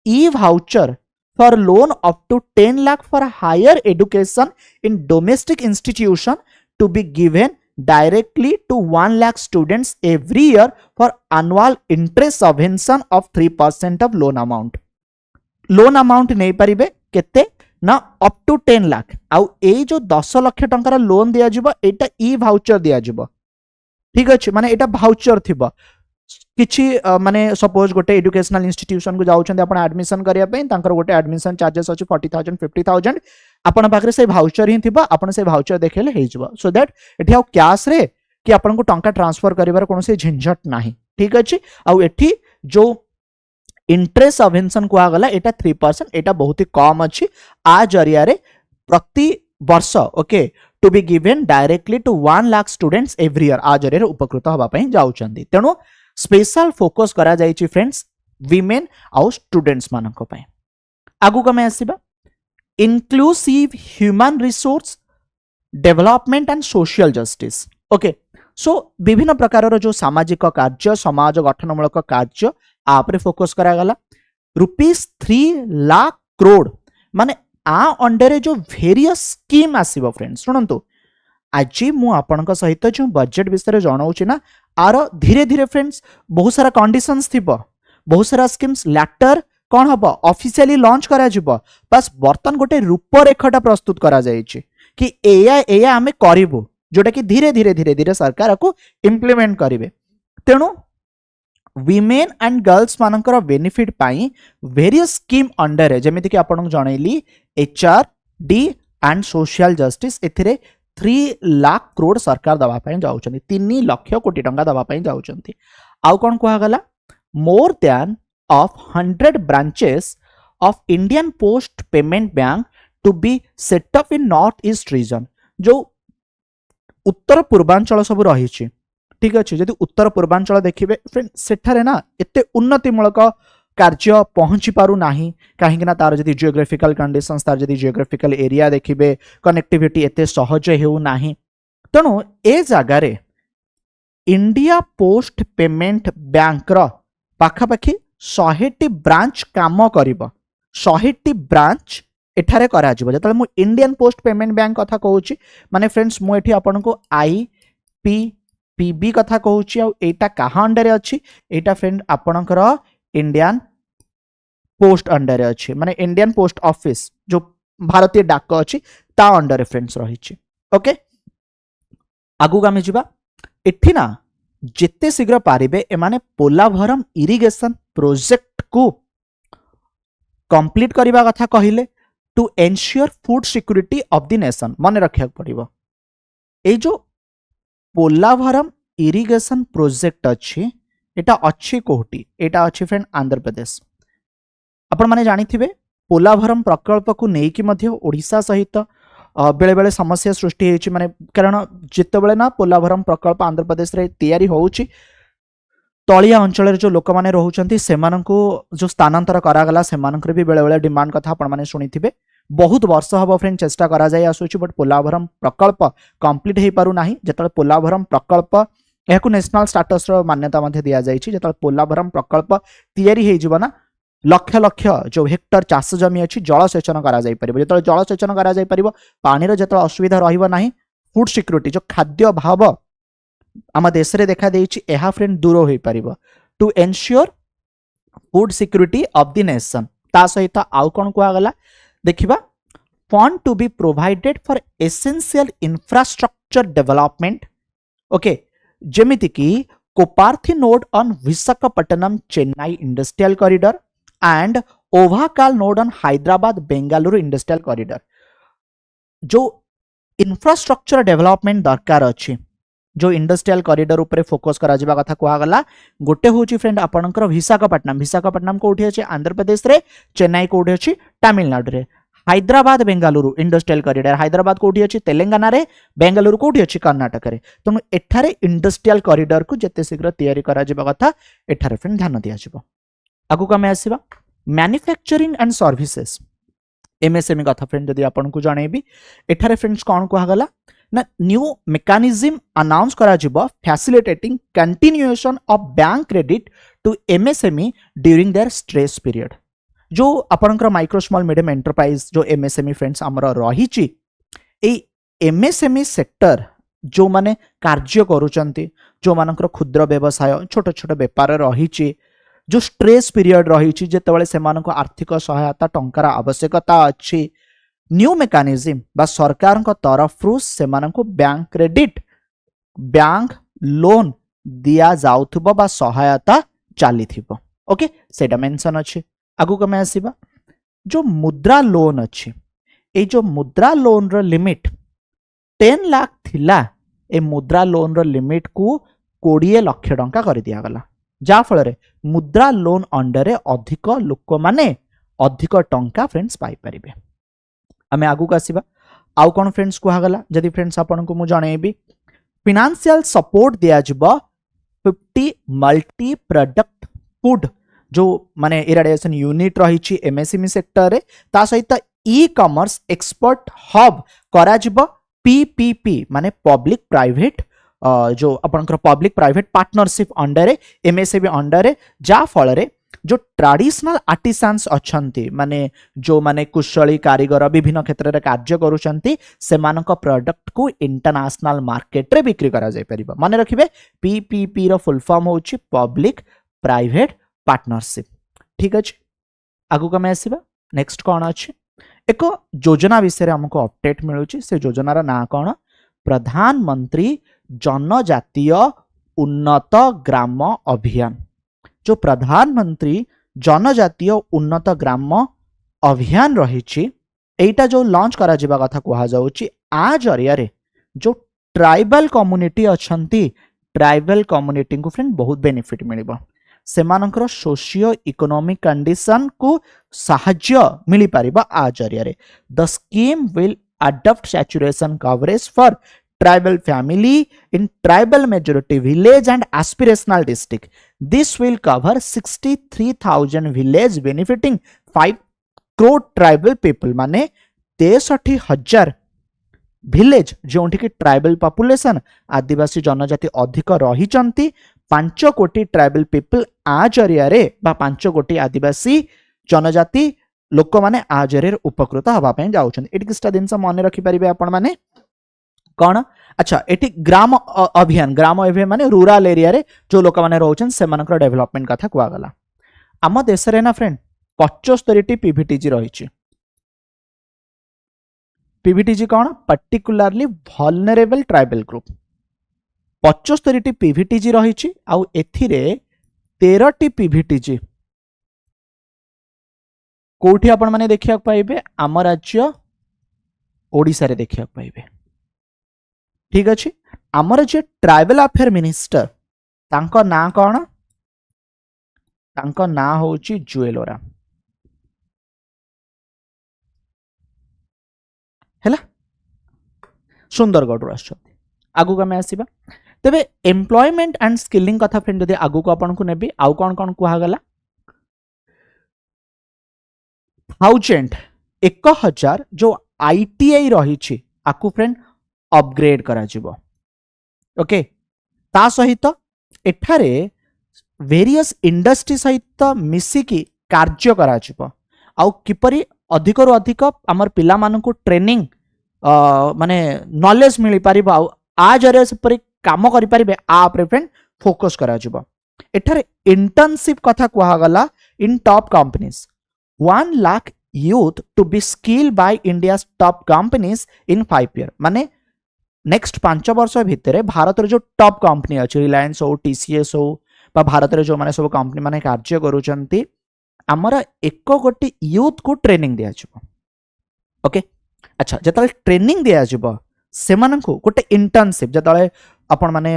e voucher for loan up to 10 lakh for higher education in domestic institution to be given directly to 1 lakh students every year for annual interest subvention of 3% of loan amount। loan amount नहीं पारिबे केते ना up to 10 lakh. आउ ए जो 10 lakh टंकार loan दिया जिवो एटा ई voucher दिया जिवो। ठीक अछि, माने एटा वाउचर थिबो किछि माने सपोज गोटे एजुकेशनल इंस्टीट्यूशन को जाउछन्ते आपण एडमिशन करिया पई, तांकर गोटे एडमिशन चार्जेस अछि 40,000 50,000। आपण पाखरे से भाउचर ही थिबा, आपण से भाउचर देखेले हे जिवो, सो दैट एठी आ कैश रे कि आपण को टंका ट्रांसफर करिवार कोनोसी झंझट नाही। ठीक अछि, आ एठी जो इंटरेस्ट सबवेंशन को आगला एटा 3%, एटा बहुत ही कम अछि। आ जरिया रे प्रति वर्ष okay to be given directly to 1 lakh students every year आ जरिया रे उपकृत हबा पई जाउछन्ती। तेनु स्पेशल फोकस करा जाइछि फ्रेंड्स विमेन आउ स्टूडेंट्स मानक पई। आगु कमे आसीबा inclusive human resource development and social justice. Okay, so विभिन्न प्रकार जो सामाजिक कार्य समाज गठनमूलक कार्य आपरे फोकस करा गला। ₹3 लाख करोड़ माने आ अंडर जो वेरियस स्कीम आसीबो फ्रेंड्स। सुनंतु आज मु आपनक सहित जो बजेट विषय जणाउछि ना, आर धीरे धीरे फ्रेंड्स बहुत सारा कंडीशंस थिबो, बहुत सारा स्कीम्स लैटर कौन हम ऑफिशियली लॉन्च करा जिवो। बस बर्तन गोटे रूपरेखाटा प्रस्तुत करा जाइछि कि एया आमे करिवो, जोटा कि धीरे धीरे धीरे धीरे सरकार को इम्प्लीमेंट करिवे। तेणु विमेन एंड गर्ल्स मानकर बेनिफिट पाई वेरियस स्कीम अंडर है, जेमिति कि आपन जणैली HRD एंड सोशल जस्टिस, एथिरे 3 लाख करोड़ सरकार दबा पाई जाउछन्ती, 3 लाख कोटी टंका दबा पाई जाउछन्ती। आउ कोन कोहा गला more than of 100 branches of Indian Post Payment Bank to be set up in North East region। जो उत्तर पूर्वांचल सब रही। ठीक अच्छे, जदि उत्तर पूर्वांचल देखिए फ्रेंड सेठारे ना एते उन्नतिमूलक कार्य पहुंची पारु नाही, कहीं ना तार जदि जियोग्राफिकल कंडीशंस तार जदि जियोग्राफिकल एरिया देखिए कनेक्टिविटी एते सहज हेउ नाही। तेणु ए जगार इंडिया पोस्ट पेमेंट बैंक रो पाखापाखि 100टी ब्रांच काम करिबो। 100टी ब्रांच एठारे करा जिवो। जतले मु इंडियन पोस्ट पेमेंट बैंक कथा कहूची माने फ्रेंड्स मु एठी आपनको IPPB कथा कहूची। आ एटा कहा अंडर अछि? एटा फ्रेंड आपनकर इंडियन पोस्ट अंडर अछि, माने इंडियन पोस्ट ऑफिस जो भारतीय डाक अछि ता अंडर फ्रेंड्स रहिछि। ओके, आगु गामे जिबा। एठी ना जेते शीघ्र पारिबे एमाने पोलाभरम इरिगेशन प्रोजेक्ट को कंप्लीट करिबा कथा कहिले to ensure food security of the nation मन रखा पड़ो ये जो पोलाभरम इरिगेशन प्रोजेक्ट अच्छी एटा अच्छी कोठी एटा अच्छी फ्रेंड आंध्र प्रदेश आपण माने जानिथिबे पोलाभरम प्रकल्प को नेकी मध्य ओडिशा सहित बेले बेले समस्या सृष्टि होइछि माने कारण जेतेबेले ना पोलाभरम प्रकल्प आंध्र प्रदेश रे तैयारी होउछि तलिया अंचल जो लोक मैंने रोचंती सेमानंको जो स्थानांतर करागला सेमानंकर भी बेले बेले डिमांड कथा आपण माने सुनिथिबे बहुत वर्ष हम फ्रेंड चेष्टा करा जाय आसुछि बट पोलाभरम प्रकल्प कंप्लीट हे पारु नाही जेतले पोलाभरम प्रकल्प एहाकु नेशनल स्टेटस रो मान्यता मध्ये दिया जायछि जेतले पोलाभरम प्रकल्प तैयारी हे जिवना लक्ष लक्ष जो हेक्टर चाष जमी अच्छी जलसेचन करा जाय परिबो जेतले जलसेचन करा जाय परिबो पानीर जेतले असुविधा रहिबो नाही फूड सिक्योरिटी जो खाद्य भाव आम देश रे देखा देइछि एहा फ्रेंड दूर होई परिबो to ensure food security of the nation ता सहित आउ कोन कुआ गला देखिबा fund to be provided for essential infrastructure development okay जेमिति की Kopparthy node on Visakhapatnam Chennai industrial corridor and Orvakal node on Hyderabad Bengaluru industrial corridor जो इंफ्रास्ट्रक्चर डेवलपमेंट दरकार अच्छी जो इंडस्ट्रियल कॉरिडोर उपरे फोकस करा जिबा कथा कुआ गला गोटे होची फ्रेंड आपनकर विशाखापट्टनम कोठी अछि आंध्र प्रदेश रे चेन्नई कोठी अछि तमिलनाडु रे हैदराबाद बेंगलुरु इंडस्ट्रियल कॉरिडोर हैदराबाद कोठी अछि तेलंगाना रे बेंगलुरु कोठी अछि कर्नाटक रे तनु एठारे इंडस्ट्रियल कॉरिडोर को जते शीघ्र तैयारी करा जिबा कथा एठारे फ्रेंड ध्यान दिया जिवो आगु कमे आसीबा मैन्युफैक्चरिंग एंड सर्विसेज एमएसएमई कथा फ्रेंड जदि आपन को जणेबी एठारे फ्रेंड्स कोन कुआ गला ना न्यू मेकानिज्म अनाउंस करा जिवो facilitating continuation of bank credit to MSME during their stress period जो आपनकर माइक्रो स्मॉल मीडियम एंटरप्राइज जो एमएसएमई फ्रेंड्स हमर रहिछि ए एमएसएमई सेक्टर जो माने कार्य करूचंती जो मानकर क्षुद्र व्यवसाय छोट छोट व्यापार रहिछि जो स्ट्रेस पीरियड रहिछि जेतेबेले सेमानको आर्थिक सहायता टंकार आवश्यकता अछि न्यू मेकानिज्म बा सरकार को तरफ रु सेमानको बैंक क्रेडिट बैंक लोन दिया जाउथबो बा सहायता चालिथिबो ओके सेटा मेंशन अछि आगु कमे आसीबा जो मुद्रा लोन अछि ए जो मुद्रा लोन रो लिमिट 10 लाख थिला ए मुद्रा लोन रो लिमिट को 20 लाख टंका कर दिया गला जा फल मुद्रा लोन अंडर अधिक लोक माने अधिक टंका फ्रेंड्स पाई परिबे आमे आगु आसीबा आउ कोन फ्रेंड्स कुहा गला जदि फ्रेंड्स आपन को मु जणेबी फाइनेंशियल सपोर्ट दिया जिवो 50 मल्टी प्रोडक्ट फूड जो माने इराडिएशन यूनिट रही एमएसएमई सेक्टर रे ता सहित ई कॉमर्स एक्सपर्ट हब करा जिवो पीपीपी माने पब्लिक प्राइवेट जो आपनकर public private partnership under MSME under जा फल रे जो ट्रेडिशनल आर्टिसान्स अच्छंती माने जो माने कुशली कारीगर विभिन्न क्षेत्र रे कार्य करूचंती सेमानक प्रोडक्ट को इंटरनेशनल मार्केट रे बिक्री करा जाय परिबा माने रखिबे पीपीपी रो फुल फॉर्म होची पब्लिक प्राइवेट पार्टनरशिप ठीक अछि आगु कमे आसीबा नेक्स्ट कोन अछि एक योजना विषय रे हमको अपडेट मिलुची से योजना रा ना कोन प्रधानमंत्री जनजातीय उन्नत ग्राम अभियान जो प्रधानमंत्री जनजातीय उन्नत ग्राम अभियान रही एटा जो लॉन्च करा जिबा कथा कहा जाउची आ जरिया रे जो ट्राइबल कम्युनिटी अछंती ट्राइबल कम्युनिटी को फ्रेंड बहुत बेनिफिट मिलिबो सेमानकर सोशियो इकोनॉमिक कंडीशन को सहाय्य मिली पारिबा आ जरिया रे the scheme will adopt saturation coverage for tribal family in tribal majority village and aspirational district. This will cover 63,000 village benefiting 5 crore tribal people माने 63,000 village जो कि tribal population आदिवासी जनजाति अधिक रही 5 कोटी ट्राइबल पीपल आ जरिया रे बा 5 कोटी आदिवासी जनजाति लोक माने आ जरिया उपकृत हवा पे जाउछन एटी किस्ता दिन से मन रखि परिबे आपण माने कौन अच्छा एटी ग्राम अभियान माने रूरल एरिया रे जो लोक माने रहउछन से मानकर डेवलपमेंट कथा कुआ गला आम देश रे ना फ्रेंड 75 टी पीवीटीजी रहिछि पीवीटीजी कौन पर्टिकुलरली वल्नरेबल ट्राइबल ग्रुप 75 टी पीवीटीजी रहिछि आउ एथिरे 13 टी पीवीटीजी कोठी आपण माने देखिया पाइबे आम राज्य ओडिसा रे देखिया पाइबे। ठीक अछि आमर जे ट्राइबल अफेयर मिनिस्टर तांको ना कौन तांको ना होची जुएल ओराम हैला सुंदरगढ़ आसछथि। आगु को आसीबा तेबे एम्प्लॉयमेंट एंड स्किलिंग कथा फ्रेंड जदि आगु को आपन को नेबी आउ कोन कोन कुहा गला 1000 जो आईटीआई रही छी आकु फ्रेंड अपग्रेड करा जिवो। ओके ता सहित एठारे वेरियस इंडस्ट्री सहित मिसिकी कार्य करा जिवो आउ किपरि अधिक रु अधिक आमर पिला मानकु ट्रेनिंग माने नॉलेज मिली पारिबो आउ आ जरे सेपरि काम करि पारिबे आ उपरे फ्रेंड फोकस करा जिवो। एठारे इंटर्नशिप कथा कुहा गला in top companies 1 lakh youth to be skilled by India's top companies in 5 years माने नेक्स्ट 5 वर्ष भितर भारत जो टॉप कंपनी अच्छे रिलायंस हो टीसीएस हो बा भारत जो माने सब कंपनी माने कार्य करूचंती आमर एक गोटे यूथ को ट्रेनिंग दिया जिवो। ओके अच्छा जतले ट्रेनिंग दिया जिवो सेमानंकु गोटे इंटर्नशिप जतले आपण माने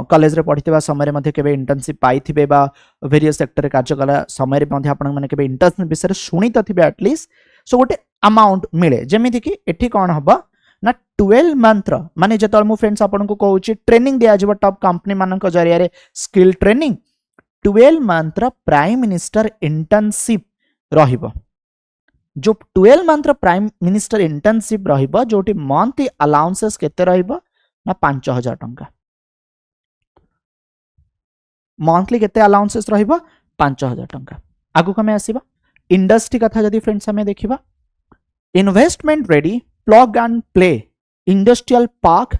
कॉलेज रे पढितबा समय रे मध्ये केबे इंटर्नशिप पाइथिबे बा वेरियस सेक्टर रे कार्य कला समय रे मध्ये आपण माने केबे इंटर्नशिप विषय सुनी त थिबे एटलीस्ट सो गोटे अमाउंट मिले जेमिति कि एठी कोन हबा ना 12 मंथ माने जतल मु फ्रेंड्स आपण को कहूची ट्रेनिंग दिया जिवो टॉप कंपनी मानक जरिया रे skill training 12 month prime minister internship रहिबो जो 12 मंथ प्राइम मिनिस्टर इंटर्नशिप रहिबो जोटी मंथली अलाउंसेस केते रहिबो ना 5000 टंका मंथली केते अलाउंसेस रहिबो 5000 टंका। आगु कमे आसीबा इंडस्ट्री कथा जदी फ्रेंड्स हमें देखिबा investment ready plug and play industrial park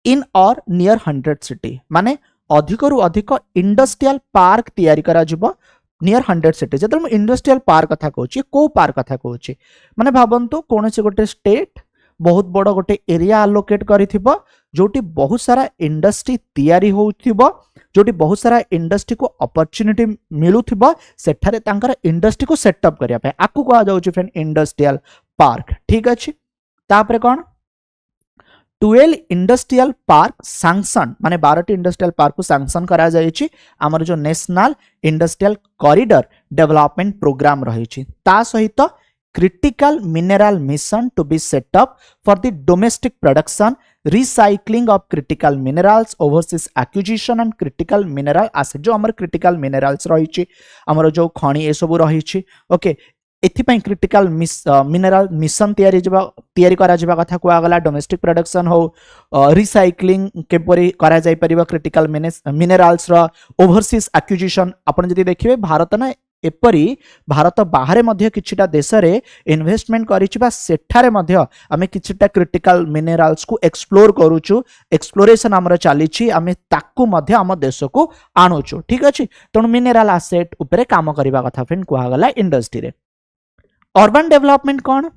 इन और नियर 100 सिटी माने अधिक रु अधिक इंडस्ट्रियल पार्क तैयारी करा जिवो नियर 100 सिटी जदि हम इंडस्ट्रियल पार्क कथा कहूची को पार्क कथा कहूची माने भाबंतु कोनोसी गोटे स्टेट बहुत बड़ गोटे एरिया आलोकेट करिथिबो जोटी बहुत सारा इंडस्ट्री तैयारी होउथिबो जोटी बहुत सारा इंडस्ट्री को अपॉर्चुनिटी मिलुथिबो सेठारे तांकर इंडस्ट्री को सेटअप करिया पे आकु कहा जाउची फ्रेंड इंडस्ट्रियल पार्क। ठीक अछि तापरे कोन 12 इंडस्ट्रियल पार्क सैंक्शन माने 12 इंडस्ट्रियल पार्क को सैंक्शन करा जायछि हमर जो national industrial corridor development programme रहिछि ता सहित critical mineral mission to be set up for the domestic production recycling of critical minerals overseas acquisition and critical mineral asset जो हमर critical minerals रहिछि हमर जो खनि ए सब रहिछि ओके एथिपाई क्रिटिकल मिनरल मिशन तैयारी करा जिबा कथा कुआ गला डोमेस्टिक प्रोडक्शन हो रिसाइक्लिंग केपरि करा जाय परिबा क्रिटिकल मिनरल्स रो ओवरसीज एक्विजिशन आपण जदि देखिबे भारत ना एपरी भारत बाहर मध्य किछिटा देश रे इन्वेस्टमेंट करिचिबा सेठारे मध्य आमे किछिटा क्रिटिकल मिनरल्स को एक्सप्लोर करूछु एक्सप्लोरेशन हमर चालिछि आमे ताकू मध्य हम देश को आणुछु। ठीक अछि तण मिनरल एसेट ऊपर काम करिबा कथा फ्रेंड कुआ गला इंडस्ट्री रे। अर्बन डेवलपमेंट कौन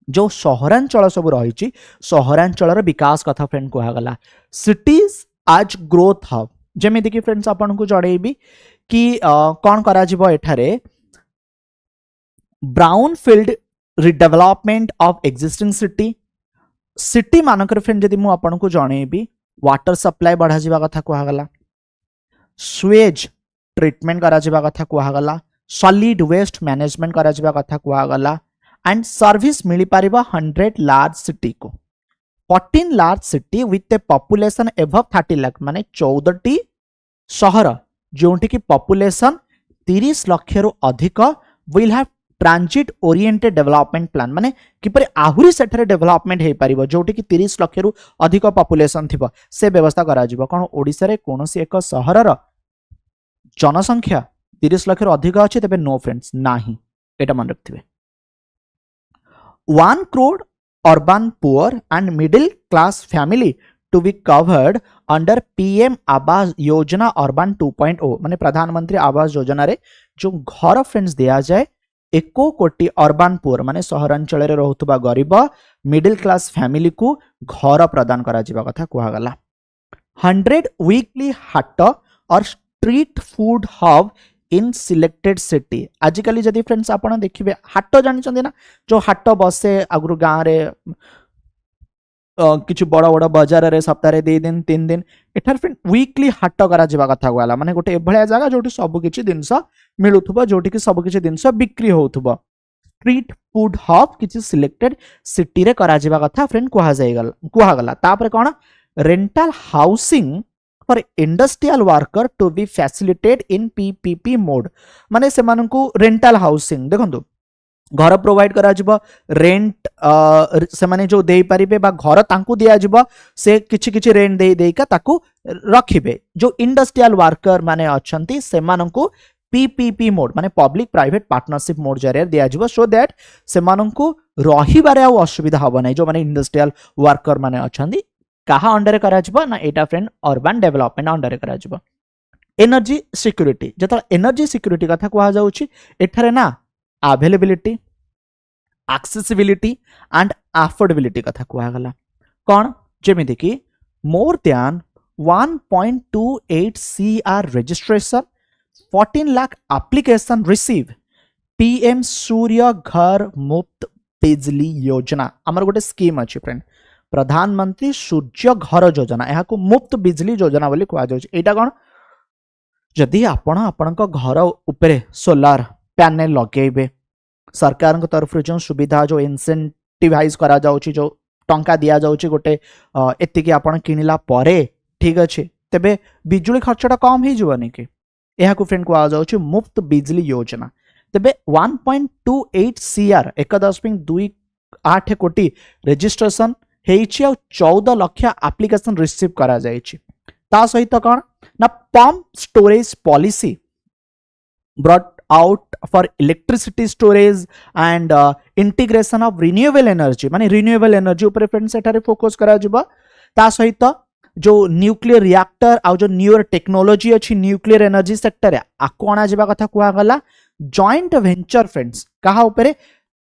जो सहरांचल सब रही सहरांचल विकास कथा फ्रेंड कुआ गला सिटीज आज ग्रोथ हब जेमिति कि फ्रेंड्स आपन को जणेबी कि कौन करा जिवो एठारे brown field redevelopment of existing city मानकर फ्रेंड जदि मु आपन को जणेबी वाटर सप्लाई बढ़ा जिबा कथा कुआ गला स्वेज ट्रीटमेंट करा जिबा कथा कुआ गला सॉलिड वेस्ट मैनेजमेंट करा जिबा कथा कुआ गला एंड सर्विस मिली पारिबा 100 लार्ज सिटी को 14 large city with a population above 30 lakh माने 14 टी शहर जोंटी की पॉपुलेशन 30 लाख रु अधिक will have transit oriented development plan माने किपरि आहुरी सेठरे डेवलपमेंट हे पारिबो जोंटी की 30 लाख रु अधिक पॉपुलेशन थिबो से व्यवस्था करा जिवो कोन ओडिसा रे कोनोसी एक शहरर जनसंख्या 30 लाख रु अधिक अछि तबे नो फ्रेंड्स नाही एटा मन रखथिबे 1 crore urban poor and middle class family to be covered under PM Awas Yojana urban 2.0 माने प्रधानमंत्री आवास योजना रे जो घर फ्रेंड्स दिया जाए 1 कोटी अर्बन पुअर माने सहरांचल रे रहउतबा गरीब मिडिल क्लास फैमिली को घर प्रदान करा जिबा कथा कुआ गला 100 weekly haat or street food hub in selected city आजिकल जदि फ्रेंड्स आपण देखिए हाट जानी ना जो हाट बसे आगु गाँव रे किसी बड़ बड़ बजार रे सप्ताह 2 दिन 3 दिन एठार फ्रेंड वीकली हाट करा जिबा कथा गला माने गोटे एभलिया जगह जोटी सब किछि जिंस मिलुथबो जोटी कि सब किछि जिंस बिक्री होउथबो स्ट्रीट फूड हब किछि सिलेक्टेड सिटी रे करा जिबा कथा फ्रेंड कुहा गला तापर कोन rental housing for industrial worker to be facilitate in PPP mode माने से मानकु रेंटल हाउसिंग देखंतु घर प्रोवाइड करा जिवो रेंट से माने जो देई परिबे बा घर तांकु दिया जिवो से किछि किछि रेंट देई देइका ताकु रखिबे जो इंडस्ट्रियल वर्कर माने अछंती से मानकु पीपीपी मोड माने पब्लिक प्राइवेट पार्टनरशिप मोड जरिए दिया जिवो सो दैट से मानकु रहिबारे आ असुविधा हबो नै जो माने इंडस्ट्रियल वर्कर माने अछंती कहा अंडर करा जिवो ना एटा फ्रेंड अर्बन डेवलपमेंट अंडर करा जिवो एनर्जी सिक्योरिटी जत एनर्जी सिक्योरिटी कथा कुहा जाउची एठारे ना अवेलेबिलिटी एक्सेसिबिलिटी एंड अफोर्डेबिलिटी कथा कुहा गला कौन जेमिति कि मोर देन 1.28 सीआर रजिस्ट्रेशन 14 लाख application receive PM Surya Ghar Muft बिजली योजना आमर गोटे स्कीम अच्छी फ्रेंड प्रधानमंत्री सूर्य घर योजना यहाँ को मुफ्त बिजली योजना बोली कुहा जाउछि एटा कोन जदि आपण आपणक घर उपरे सोलार पैनल लगेबे सरकार तरफ जो सुविधा जो इनसेंटिवाइज करा जाउछि जो टंका दिया जाउछि गोटे एतिकी आपण किनिला परे ठीक अछि तेबे बिजुली खर्चटा कम ही जीवनी कि एहा को फ्रेंड कुआ जाउछि मुफ्त बिजली योजना तेबे 1.28 सीआर 1.28 कोटी रजिस्ट्रेशन हेछि आ 14 लाख एप्लीकेशन रिसीव करा जाइछि ता सहित कोन ना pump storage policy brought out for electricity storage and integration of renewable energy माने renewable energy ऊपर फ्रेंड्स एठारे फोकस करा जिबा ता सहित जो न्यूक्लियर रिएक्टर आ जो न्यूअर टेक्नोलॉजी अछि न्यूक्लियर एनर्जी सेक्टर रे आकोणा जिबा कथा कुआ गला जॉइंट वेंचर फ्रेंड्स कहा ऊपर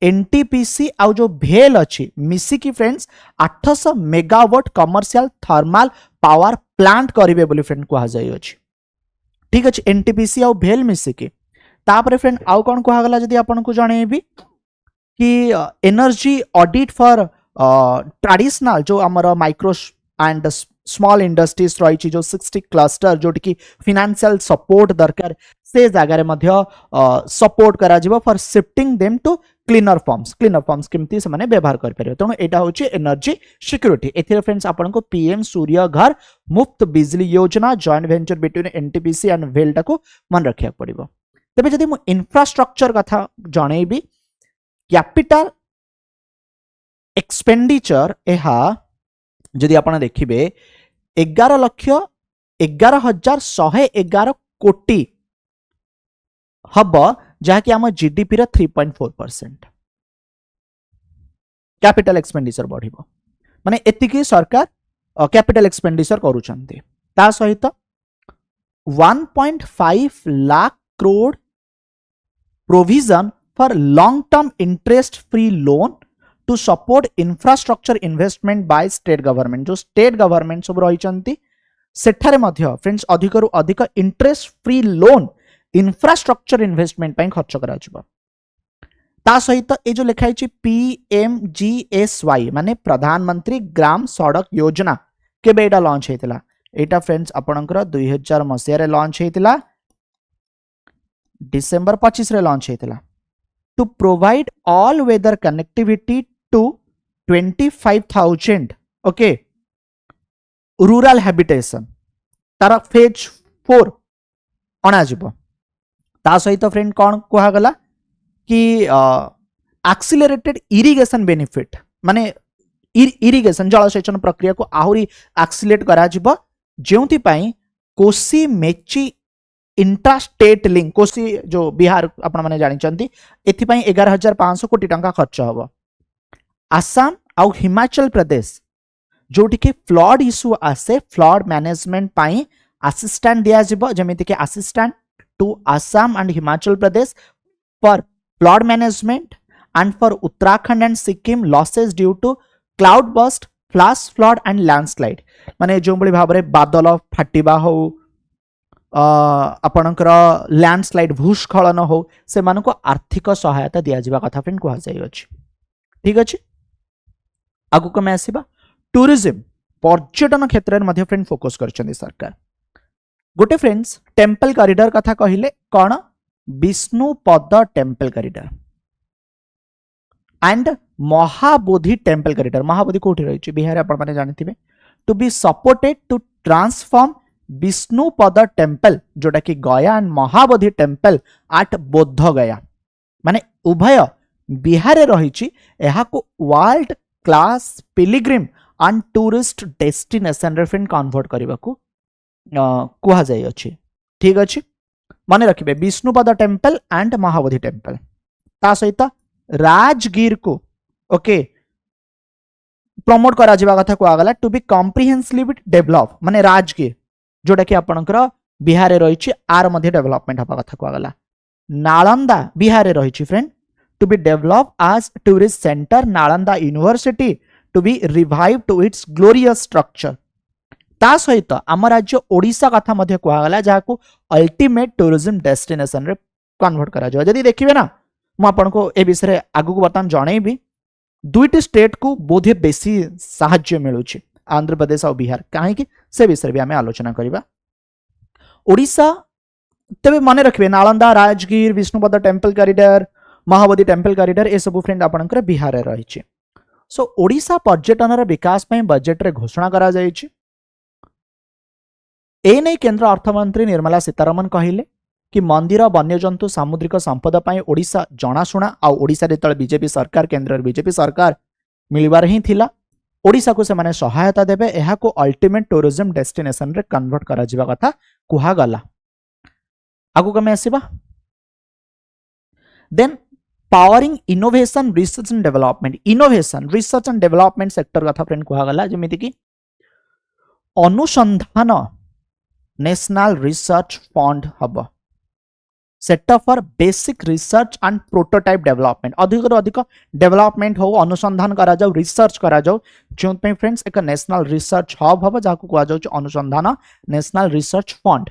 एनटीपीसी आ जो भेल अछि मिसी की friends 800 megawatt commercial thermal power plant करिवे बोली फ्रेंड कुआ जाय अछि ठीक अछि एनटीपीसी आ भेल मिसी की तापर फ्रेंड आउ कौन कहा गला जदि आपन को जणेबी कि एनर्जी ऑडिट फॉर ट्रेडिशनल जो हमर माइक्रो एंड स्मॉल इंडस्ट्रीज रही जो 60 क्लस्टर जोटी की फाइनेंशियल सपोर्ट दरकार से जगह रे मध्य सपोर्ट करा जिवो for shifting them to cleaner forms केमती से माने व्यवहार कर परियो तेणु एटा होची एनर्जी सिक्योरिटी एथिरे फ्रेंड्स आपन को पीएम सूर्य घर मुफ्त बिजली योजना joint venture between NTPC and well टाको मन रखिया पड़िबो तेबे जदि मु इंफ्रास्ट्रक्चर कथा जणेबी कैपिटल एक्सपेंडिचर एहा जदि आपण देखिबे 11,11,111 कोटी हब जहाँकि आम जीडीपी रा 3.4% कैपिटल एक्सपेंडिचर बढ़िबो माने एतिकी सरकार कैपिटल एक्सपेंडिचर करूछन्ते ता सहित 1.5 lakh crore provision for long term interest free loan to support infrastructure investment by state government जो state government सब रही सेठारे मध्य फ्रेंड्स अधिकरु अधिक interest free loan infrastructure investment ପାଇଁ खर्च करा जिवो ता सहित ए जो लिखाई छि पीएमजीएसवाई माने प्रधानमंत्री ग्राम सड़क योजना केबे एटा लॉन्च हेतिला एटा फ्रेंड्स आपनकर 2000 मसिया रे लॉन्च हेतिला डिसेंबर 25 रे लॉन्च हेतिला to provide all weather connectivity to 25,000 okay rural habitation तार फेज 4 अना जिवो ता सहित फ्रेंड कोन कोहा गला कि एक्सिलरेटेड इरिगेशन बेनिफिट माने इरिगेशन जलसेचन प्रक्रिया को आहुरी एक्सिलेट करा जिवो जेउथि पई कोसी मेची इंट्रास्टेट लिंक कोसी जो बिहार आपण माने जानि चंती एथि पई 11,500 कोटी टंका खर्च हबो आसाम आ हिमाचल प्रदेश जोटी के फ्लड इश्यू आसे फ्लड मैनेजमेंट पई असिस्टेंट दिया जिवो जेमिति के assistant to Assam and Himachal Pradesh for flood management and for Uttarakhand and Sikkim losses due to cloud burst flash flood and landslide माने जो बड़ी भाबरे बादल फाटिबा हो आपणकर लैंडस्लाइड भूस्खलन हो से मानको आर्थिक सहायता दिया जावा कथा फ्रेंड कुहा जाय अछि। ठीक अछि, आगु कमे आसीबा टूरिज्म पर्यटन क्षेत्र में मध्य फ्रेंड फोकस करछन्ती सरकार। गोटे फ्रेंड्स टेम्पल कॉरिडोर कथा कहिले कौन Vishnupad temple corridor and Mahabodhi temple corridor. Mahabodhi कोठी रही बिहार आपण माने जानिथिबे to be supported to transform Vishnupad temple जोटा कि गया एंड महाबोधि टेम्पल एट बोध गया माने उभय बिहार रही world class pilgrim and tourist destination रे फ्रेंड कन्वर्ट करने को कुहा जाय अछि। ठीक अछि, माने रखिबे Vishnupad temple and Mahabodhi temple ता सहित राजगीर को ओके प्रमोट करा जिबा कथा को आगला टू बी कॉम्प्रिहेंसिवली डेवलप माने राजगीर जोटा कि आपनकर बिहार रे रही आर मध्ये डेवलपमेंट हबा कथा को आगला। नालंदा बिहार रे रही friend to be develop as tourist centre Nalanda university to be revive to its glorious structure ता सहित आम राज्य ओडिशा कथा मध्ये कुआगला जाको अल्टीमेट टूरिज्म डेस्टिनेशन रे कन्वर्ट करा जाय। जदी देखिबे ना मु आपनको ए विषय रे आगु को बर्तमान जणैबी दुईटी स्टेट को बोधे बेसी साहाय्य मिलुछि आंध्र प्रदेश और बिहार कहीं से विषय भी आमे आलोचना करिबा। ओडिशा तबे मन रखिबे Nalanda Rajgir Vishnupad temple corridor Mahabodhi temple corridor ए सब फ्रेंड आपनकर बिहार रे रहिछि। सो ओडिशा पर्यटन रे विकास पई बजेट रे घोषणा करा जायछि। ए नै केंद्र अर्थमंत्री निर्मला सीतारमण कहिले कि मंदिर वन्यजंतु सामुद्रिक संपदा पई ओडिशा जनाशुना आ ओडिशा रे तळ बीजेपी सरकार केंद्र बीजेपी सरकार मिलबार ही थिला ओडिशा को से माने सहायता देबे एहा को अल्टीमेट टूरिज्म डेस्टिनेशन रे कन्वर्ट करा जिबा कथा कुहा गला। आगु कमे आसीबा then powering innovation research and development innovation research and development sector कथा फ्रेंड कुहा गला जेमिति कि Anusandhan national research fund hub setup for basic research and prototype development अधिक अधिक डेवलपमेंट हो अनुसंधान करा जाऊ रिसर्च करा जाऊ जो फ्रेंड्स एक नेशनल रिसर्च हब हम जहाँ कह जाऊ Anusandhan national research fund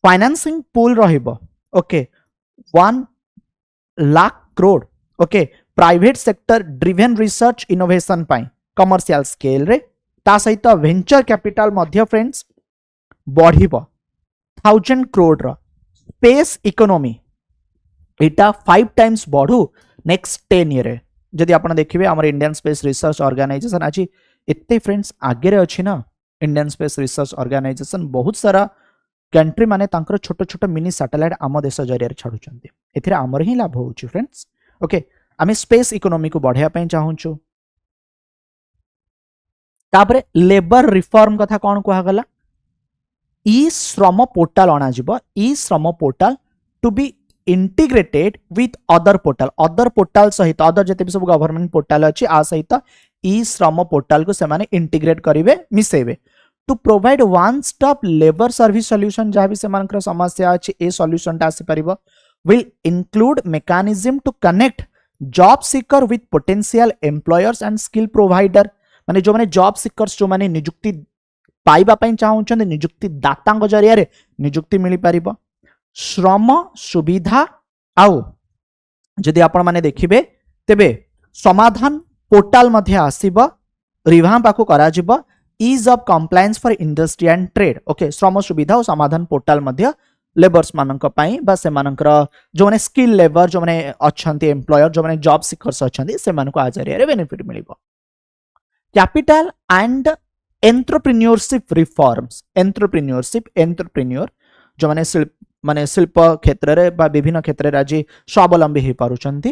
financing pool रहिबो okay 1 lakh crore okay private sector driven research innovation पाई कमर्शियल स्केल रे ता सहित वेंचर कैपिटल मध्य फ्रेंड्स बढ़िबो 1000 करोड़ रो स्पेस इकोनॉमी इटा 5 टाइम्स बढ़ू नेक्स्ट 10 ईयर जदि आपण देखिबे हमर इंडियन स्पेस रिसर्च ऑर्गेनाइजेशन आज एते फ्रेंड्स आगे रे अछि ना इंडियन स्पेस रिसर्च ऑर्गेनाइजेशन बहुत सारा कंट्री माने तांकर छोट छोट मिनी सैटेलाइट आम देश जरिया छाड़ुचंती एथिरे हमर ही लाभ होउची फ्रेंड्स ओके आमे स्पेस इकोनॉमी को बढ़िया पई चाहूछु। तापरे लेबर रिफॉर्म कथा कोन कहा गला ई श्रम पोर्टल अना जिवो e Shram portal to be integrated with other portal सहित अदर जते भी सब गवर्नमेंट पोर्टल अछि आ सहित ई श्रम पोर्टल को से माने इंटीग्रेट करिवे मिसेबे to provide one stop labour service solution जहाँ भी से समस्या अच्छी ए सॉल्यूशन टा आसी परिबो will include mechanism to connect job seeker with potential employers and skill provider माने जो माने जॉब सीकर्स जो माने नियुक्ति पाइबा पई चाहउछन नियुक्ति दातांग जरिया रे नियुक्ति मिली परिबो श्रम सुविधा आउ जदि आपण माने देखिबे तेबे समाधान पोर्टल मध्ये आसीबो रिवाम पाको करा जिवो ease of compliance for industry and trade okay Shram Suvidha और समाधान पोर्टल मध्य लेबर्स मानक पई बा से मानकर जो माने स्किल लेबर जो माने अछंती एम्प्लॉयर जो माने जॉब सीकर्स अछंती से मानको आ जरिया रे बेनिफिट मिलिबो। Capital and entrepreneurship reforms entrepreneur जो माने शिल्प क्षेत्र रे बा विभिन्न क्षेत्र रे आज स्वावलंबी हे पारुचंती।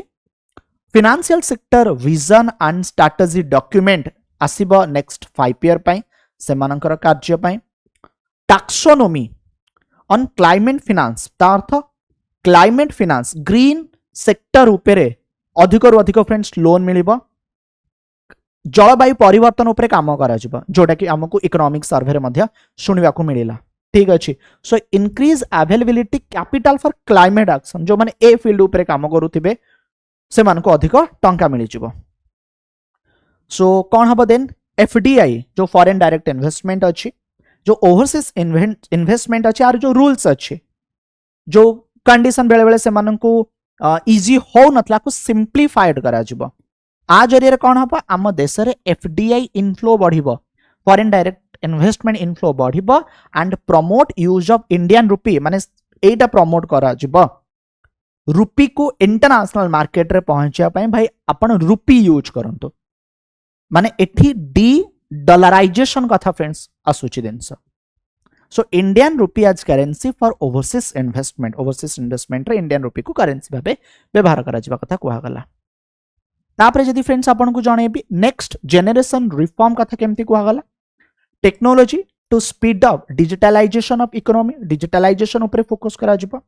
Financial sector vision and strategy document आसीबो नेक्स्ट 5 ईयर पई से मानकर कार्य पई। टैक्सोनॉमी ऑन क्लाइमेट फाइनेंस ता अर्थ क्लाइमेट फाइनेंस ग्रीन सेक्टर उपरे अधिक रु अधिक फ्रेंड्स लोन मिलिबो जलवायु परिवर्तन उपरे काम करा जिवो जोटा कि हमकु इकोनॉमिक सर्वे रे मध्य सुनिबा को मिलिला। ठीक अछि so increase availability capital for climate action जो माने ए फील्ड उपरे काम करूथिबे से मानको अधिक टंका मिलि जिवो। सो कौन हम देन एफडीआई जो फॉरेन डायरेक्ट इन्वेस्टमेंट अच्छी जो ओवरसीज इन्वेस्टमेंट अच्छे आर जो रूल्स अच्छे जो कंडीशन बेले बेले से माननकु इजी हो नथला को सिंप्लीफाइड करा जिवो आ जरिए कौन हम आम देश में एफडीआई इनफ्लो बढ़िबो फॉरेन डायरेक्ट इन्वेस्टमेंट इनफ्लो बढ़िबो and promote use of Indian rupee माने एटा प्रमोट करा जिवो रुपी को इंटरनेशनल मार्केट रे पहुंचा पाए भाई आपण रुपी यूज करंतु माने एठी डी डॉलराइजेशन कथा फ्रेंड्स आसुची दिनस so Indian rupee as currency for overseas investment रे इंडियन रुपी को करेंसी भाबे व्यवहार करा जिबा कथा कुहा गला तापरे जदि फ्रेंड्स आपन को जणेबी नेक्स्ट जनरेशन रिफॉर्म कथा केमती कुहा गला technology to speed up digitalisation of economy digitalisation ऊपर फोकस करा जिबा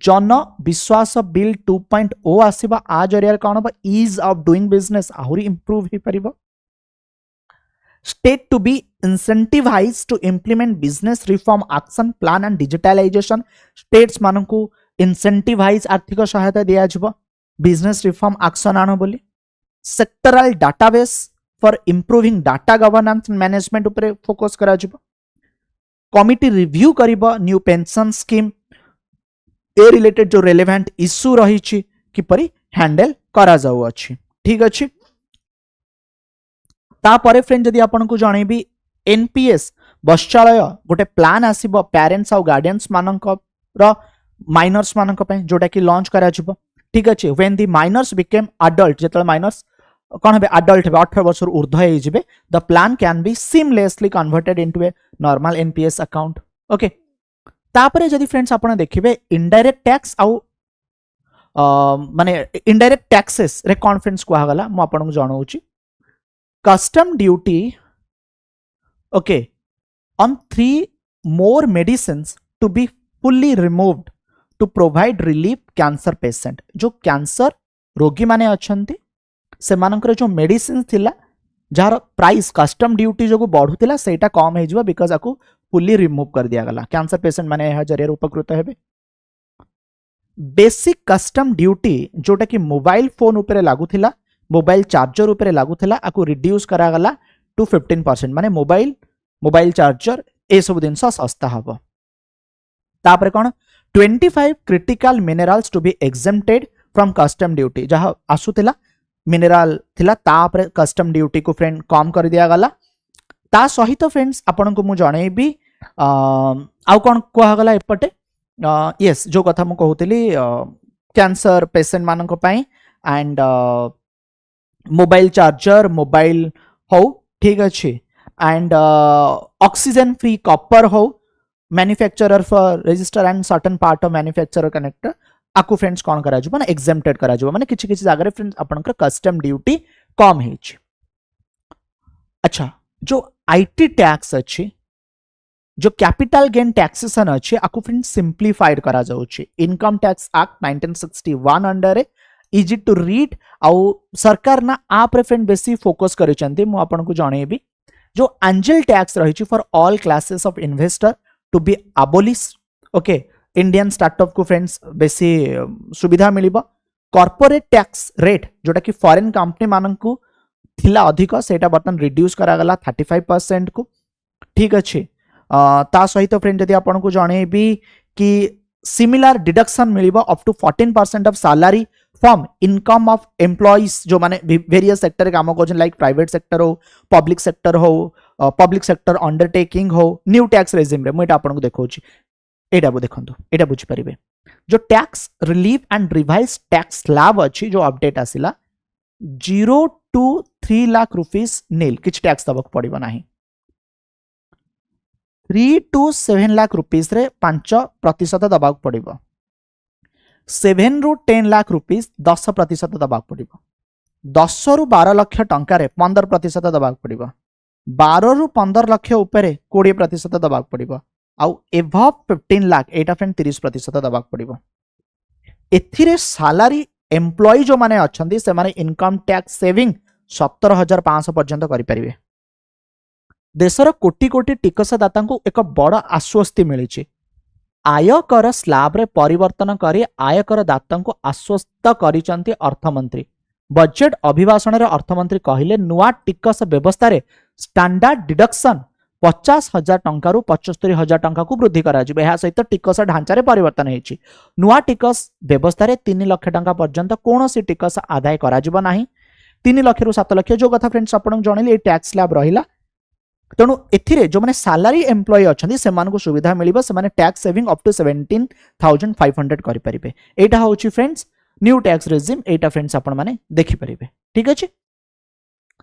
जन विश्वास बिल 2.0 आसीबा आ जरिया कोन बा ईज ऑफ डूइंग बिजनेस आहुरी इंप्रूव ही परिबो state to be incentivise to implement business reform action plan and digitalisation states मानकू इंसेंटिवाइज आर्थिक सहायता दिया जिवो बिजनेस रिफॉर्म एक्शन आनो बोली sectoral database for improving data governance management ऊपर फोकस करा जिवो कमिटी रिव्यू करिबो न्यू पेंशन स्कीम ए रिलेटेड जो रेलेवेंट इश्यू रही किपरि हैंडल करा जाउ अछि ठीक अछि तापरे फ्रेंड जदि आपन को जणेबी एनपीएस बश्चालय गोटे प्लान आसीबो पेरेंट्स और गार्डियंस मानक रो माइनर्स मानक पे जोटा कि लॉन्च करा जिवो ठीक अछि when the minors became adult जेतल माइनर्स कोन हेबे अडल्ट हेबे 18 वर्ष ऊर्ध्व हे जिबे the plan can be seamlessly converted into a normal NPS account okay तापरे जदि फ्रेंड्स आपण देखिबे इनडायरेक्ट टैक्स आउ माने इनडायरेक्ट टैक्सेस रे कॉन्फ्रेंस को गला मु आपण को जणाउची custom duty okay on 3 more medicines to be fully removed to provide relief cancer patient जो कैंसर रोगी माने अछंती से मानकर जो मेडिसिन थिला जार प्राइस कस्टम ड्यूटी जो बढ़ुला सेटा कम हो जिवो बिकॉज आकु फुल्ली रिमूव कर दिया गला कैंसर पेशेंट माने यह जरिए उपकृत हेबे बेसिक कस्टम ड्यूटी जोटा कि मोबाइल फोन ऊपर लागू थिला मोबाइल चार्जर ऊपर लागू थिला आकु रिड्यूस करा गला टू 15% माने मोबाइल चार्जर ए सब दिन सस्ता हबो तापरे कोन 25 critical minerals to be exempted from custom duty जहा आसुथिला मिनरल थिला तापरे कस्टम ड्यूटी को फ्रेंड कम कर दिया गला ता सहित फ्रेंड्स आपन को मु जणेबी आउ कोन कोहा गला एपटे यस जो कथा मु कहउतली कैंसर पेशेंट मानन को पई एंड मोबाइल चार्जर मोबाइल हो ठीक अछि एंड ऑक्सीजन फ्री कॉपर हो manufacturer for register and certain part of manufacturer connector आकु फ्रेंड्स कोन करा जबो ना एग्जेम्प्टेड करा जबो माने किछि किछि जागा रे फ्रेंड्स आपनकर कस्टम ड्यूटी कम हेछि अच्छा जो आईटी टैक्स अच्छी जो कैपिटल गेन टैक्सेशन अच्छी आकु फ्रेंड सिंप्लीफाइड करा जाउछि income tax act 1961 under easy to read आउ सरकार ना आप रे फ्रेंड बेसी फोकस करिसंती मु आपन को जणेबी जो एंजल टैक्स रही for all classes of investor to be abolish okay Indian startup को फ्रेंड्स बेसी सुविधा मिलिबो कॉर्पोरेट टैक्स रेट जोटा कि फॉरेन कंपनी माननकु थिला अधिक सेटा बर्तन रिड्यूस करा गला 35% को ठीक अछि ता सहित फ्रेंड जदि आपन को जणेबी कि सिमिलर डिडक्शन मिलिबो up to 14% of salary from income of employees जो माने वेरियस सेक्टर रे काम करछन लाइक प्राइवेट सेक्टर हो पब्लिक सेक्टर अंडरटेकिंग हो न्यू टैक्स रेजिम रे मुटा आपन को देखौछि एटा बो देखंतु एटा बुझि परिबे जो tax relief and revise tax slab अछि जो अपडेट आसिला 0 to 3 लाख रुपीस नील किछ टैक्स दबक पड़िबो नाही 3 to 7 लाख रुपीस रे 5% दबाक पड़िबो 7 ରୁ 10 लाख रुपीस 10% दबाक पड़िबो 10 ରୁ 12 लाख टंका रे 15% दबाक पड़िबो 12 ରୁ 15 लाख ऊपर 20% दबाक पड़िबो आउ एभव 15 लाख एटा फ्रेंड 30% दबाक पड़िबो एथिरे सैलरी एम्प्लॉई जो माने अछंदी से माने इनकम टैक्स सेविंग 17,500 पर्यंत करि परिबे देशर कोटी कोटी टिकसदाता को एक बड़ आश्वस्ति मिली आयकर स्लैब रे परिवर्तन करी आयकर दाता को आश्वस्त करिसंती अर्थमंत्री बजेट अभिभाषण रे अर्थमंत्री कहिले नुआ टिकस व्यवस्था रे स्टैंडर्ड डिडक्शन 50,000 टंका 75,000 टंका को वृद्धि करा सहित टिकस ढांचार परिवर्तन होती नुआ टिकस व्यवस्था 3 लाख टंका पर्यंत कौन सी टिकस आदाय करा 3 लाख रु 7 लाख जो कथा फ्रेंड्स आपन जणिले टैक्स स्लैब रहिला तेणु एथिरे जो माने सैलरी एम्प्लॉय अछंती से मानको सुविधा मिलिबो से माने टैक्स सेविंग अप टू 17,500 करि परिबे एटा होची फ्रेंड्स न्यू टैक्स रेजिम एटा फ्रेंड्स आपण माने देखि परिबे ठीक अछि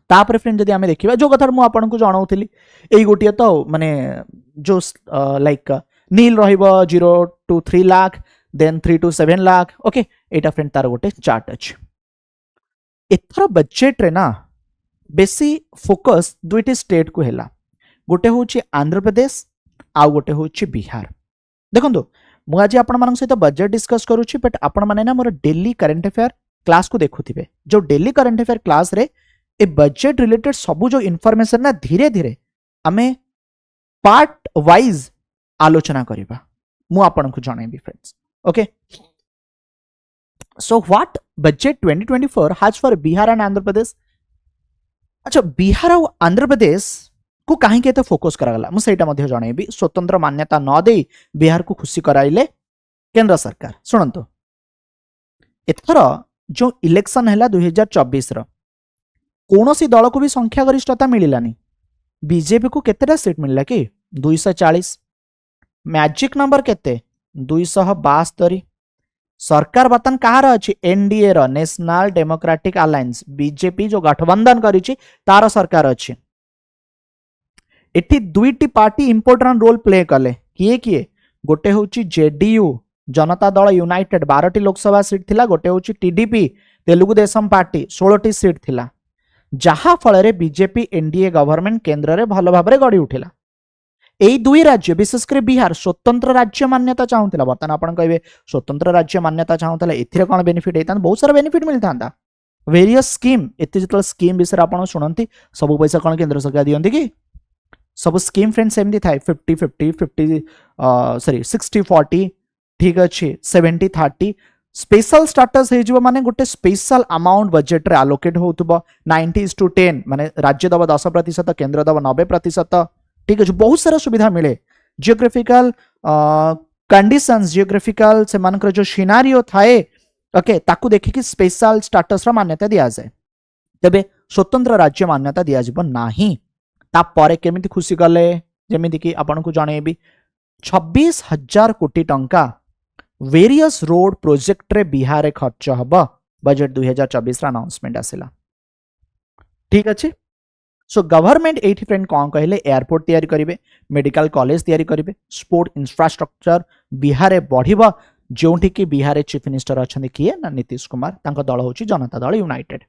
तापर फ्रेंड जदि आमे देखिबा जो कथा मु आपन को जणाउथिली एई गोटिया तो माने जो लाइक नील रहिबो 0 to 3 lakh then 3 to 7 lakh okay एटा फ्रेंड तार गोटे चार्ट अछि एथर बजेट रे ना बेसी फोकस दुईटी स्टेट को हैला गोटे होची आंध्र प्रदेश आउ गोटे होची बिहार देखंतु मु आज आपण मानक सहित बजेट डिस्कस करूची बट आपण माने ना मोर डेली करंट अफेयर क्लास को देखुथिबे जो डेली करंट अफेयर क्लास रे ए बजेट रिलेटेड सबु जो इन्फॉर्मेशन ना धीरे धीरे आमे पार्ट वाइज आलोचना करिबा मु आपण को जणाइबी friends okay so what budget 2024 has for Bihar and Andhra Pradesh अच्छा बिहार और आंध्र प्रदेश को कहीं के फोकस करागला मु सेटा मध्ये जणाइबी स्वतंत्र मान्यता न दे बिहार को खुशी कराइले केंद्र सरकार सुनंतो एथर जो इलेक्शन हैला 2024 रो कोनोसी दल को भी संख्या गरिष्ठता मिलिलानी बीजेपी को केतेटा सीट मिलला कि 240 मैजिक नंबर केते 272 सरकार बर्तन कहार अछि एनडीए रो नेशनल डेमोक्रेटिक अलायंस बीजेपी जो गठबंधन करिछि तार सरकार अछि एठी दुईटी पार्टी इंपोर्टेंट रोल प्ले कले किए किए गोटे होछि JDU Janata Dal United 12टी Lok Sabha seat थिला गोटे होछि टीडीपी तेलुगु देशम पार्टी 16टी सीट थिला जहा फल बीजेपी एनडीए गवर्नमेंट केंद्र रे भल भाबरे गड़ी उठिला एई दुई राज्य विशेषकर बिहार स्वतंत्र राज्य मान्यता चाहूला बर्तमान आप कहे स्वतंत्र राज्य मान्यता चाहूला ए कौन बेनिफिट होता बहुत सारा बेनिफिट मिलता वेरियस स्कीम एत जो स्कीम विषय आप शुणती सब पैसा कौन केंद्र सरकार दिखती कि सब स्कीम फ्रेंड्स एमती थाए 50-50 सॉरी 60-40 ठीक अच्छे 70-30 स्पेशल स्टाटस हो माने गोटे स्पेशल अमाउंट बजेट रे आलोकेट होतबो 90:10 माने राज्य दब 10% केंद्र दब 90% ठीक है बहुत सारा सुविधा मिले जियोग्राफिकल कंडीशंस जियोग्राफिकल से मानकर जो सिनारियो थाए ओके ताकू देखिकी स्पेशल स्टाटस रा मान्यता दिया जाए तबे स्वतंत्र राज्य मान्यता दिया जिवो नाही तापर केमिति खुशी गले जेमिति कि आपन को जणेबी 26,000 कोटी टंका वेरियस रोड प्रोजेक्ट रे बिहार रे खर्च हबो बजेट 2024 रा अनाउंसमेंट आसिला ठीक अछि सो गवर्नमेंट एठी फ्रेंड कौन कहले एयरपोर्ट तैयारी करिवे मेडिकल कॉलेज तैयारी करिवे स्पोर्ट इंफ्रास्ट्रक्चर बिहार रे बढ़िबो जोंठी कि बिहार रे चीफ मिनिस्टर अछंती किए ना नीतीश कुमार तांको दल होची जनता दल यूनाइटेड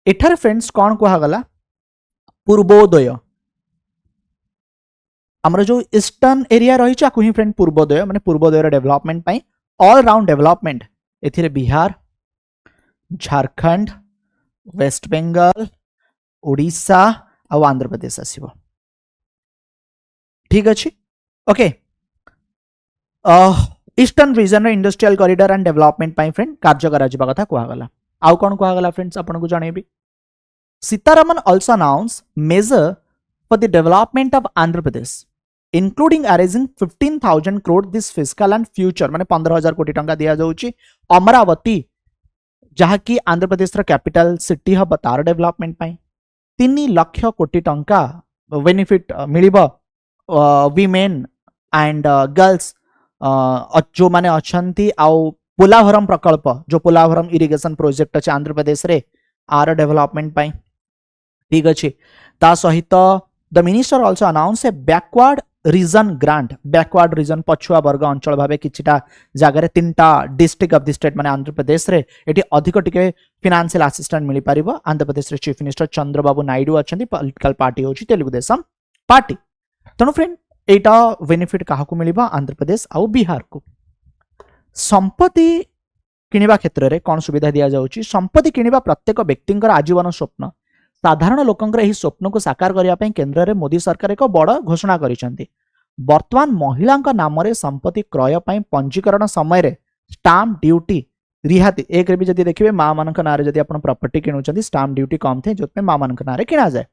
एठार फ्रेंड्स कौन कहा गला पूर्वोदय हमर जो ईस्टर्न एरिया रही चाकु ही फ्रेंड पूर्वोदय माने पूर्वोदय रे डेवलपमेंट पई ऑल राउंड डेवलपमेंट एथिरे बिहार झारखंड वेस्ट बेंगल ओडिशा और आंध्र प्रदेश आसीबो ठीक अछि ओके ईस्टर्न रीजन रे इंडस्ट्रियल कॉरिडोर एंड डेवलपमेंट पई फ्रेंड कार्य करा जिबा कथा कुआ गला आउ कोन कुआ गला फ्रेंड्स आपन को जणेबी Sitharaman also announced measure for the development of Andhra Pradesh including arranging 15,000 crore this fiscal and future माने 15,000 कोटी टंका दिया जाउची अमरावती जहा कि आंध्र प्रदेश रा कैपिटल सिटी हब तार डेवलपमेंट पई 3 लाख कोटी टंका बेनिफिट मिलिबो वीमेन एंड गर्ल्स जो माने अछंती आउ पोलाभरम प्रकल्प जो पोलाभरम इरिगेशन प्रोजेक्ट अछि आंध्र प्रदेश रे आर डेवलपमेंट पई ठीक अछि ता सहित the minister also announce A backward region grant backward region पछुआ वर्ग अंचल भाबे किछिटा जागा रे तीनटा डिस्ट्रिक्ट ऑफ द स्टेट माने आंध्र प्रदेश रे एटी अधिक टिके फाइनेंशियल असिस्टेंट मिली परिबो आंध्र प्रदेश रे चीफ मिनिस्टर चंद्रबाबू नायडू अछंती पॉलिटिकल पार्टी होची तेलुगु देशम पार्टी तनो फ्रेंड एटा बेनिफिट काहा को मिलिबो आंध्र प्रदेश आ बिहार को संपत्ति किनिबा क्षेत्र रे कोन सुविधा दिया जाउची संपत्ति किनिबा प्रत्येक व्यक्तिंकर आजीवन स्वप्न साधारण लोकंकर एही स्वप्न को साकार करिया पई केंद्र रे मोदी सरकार एक बड़ घोषणा करिसेंती वर्तमान महिलांक नाम रे संपत्ति क्रय पई पंजीकरण समय रे स्टाम्प ड्यूटी रिहाती एक रे भी जदी देखिबे मां मानक नारे जदी आपण प्रॉपर्टी किनुचंती स्टाम्प ड्यूटी कम थे जोतमे मां मानक नारे किना जाय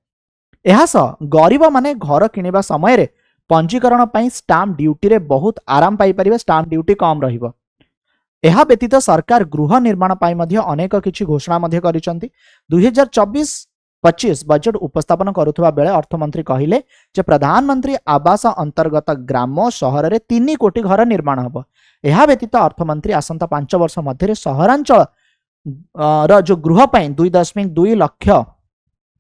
ଏହା सह गरीब माने घर किनिबा समय रे पंजीकरण पई स्टाम्प ड्यूटी रे बहुत आराम पाई परिबे, स्टाम्प ड्यूटी कम रहिबो। ଏହା ବ୍ୟତୀତ ସରକାର ଗୃହ ନିର୍ମାଣ ପାଇଁ ମଧ୍ୟ ଅନେକ କିଛି ଘୋଷଣା ମଧ୍ୟ କରିଛନ୍ତି। 2024-25 ବଜେଟ୍ ଉପସ୍ଥାପନ କରୁଥିବା ବେଳେ ଅର୍ଥମନ୍ତ୍ରୀ କହିଲେ ଯେ ପ୍ରଧାନମନ୍ତ୍ରୀ ଆବାସ ଅନ୍ତର୍ଗତ ଗ୍ରାମ ସହରରେ 3 କୋଟି ଘର ନିର୍ମାଣ ହେବ। ଏହା ବ୍ୟତୀତ ଅର୍ଥମନ୍ତ୍ରୀ ଆସନ୍ତା 5 ବର୍ଷ ମଧ୍ୟରେ ସହରାଞ୍ଚଳ ର जो गृह ପାଇଁ 2.2 ଲକ୍ଷ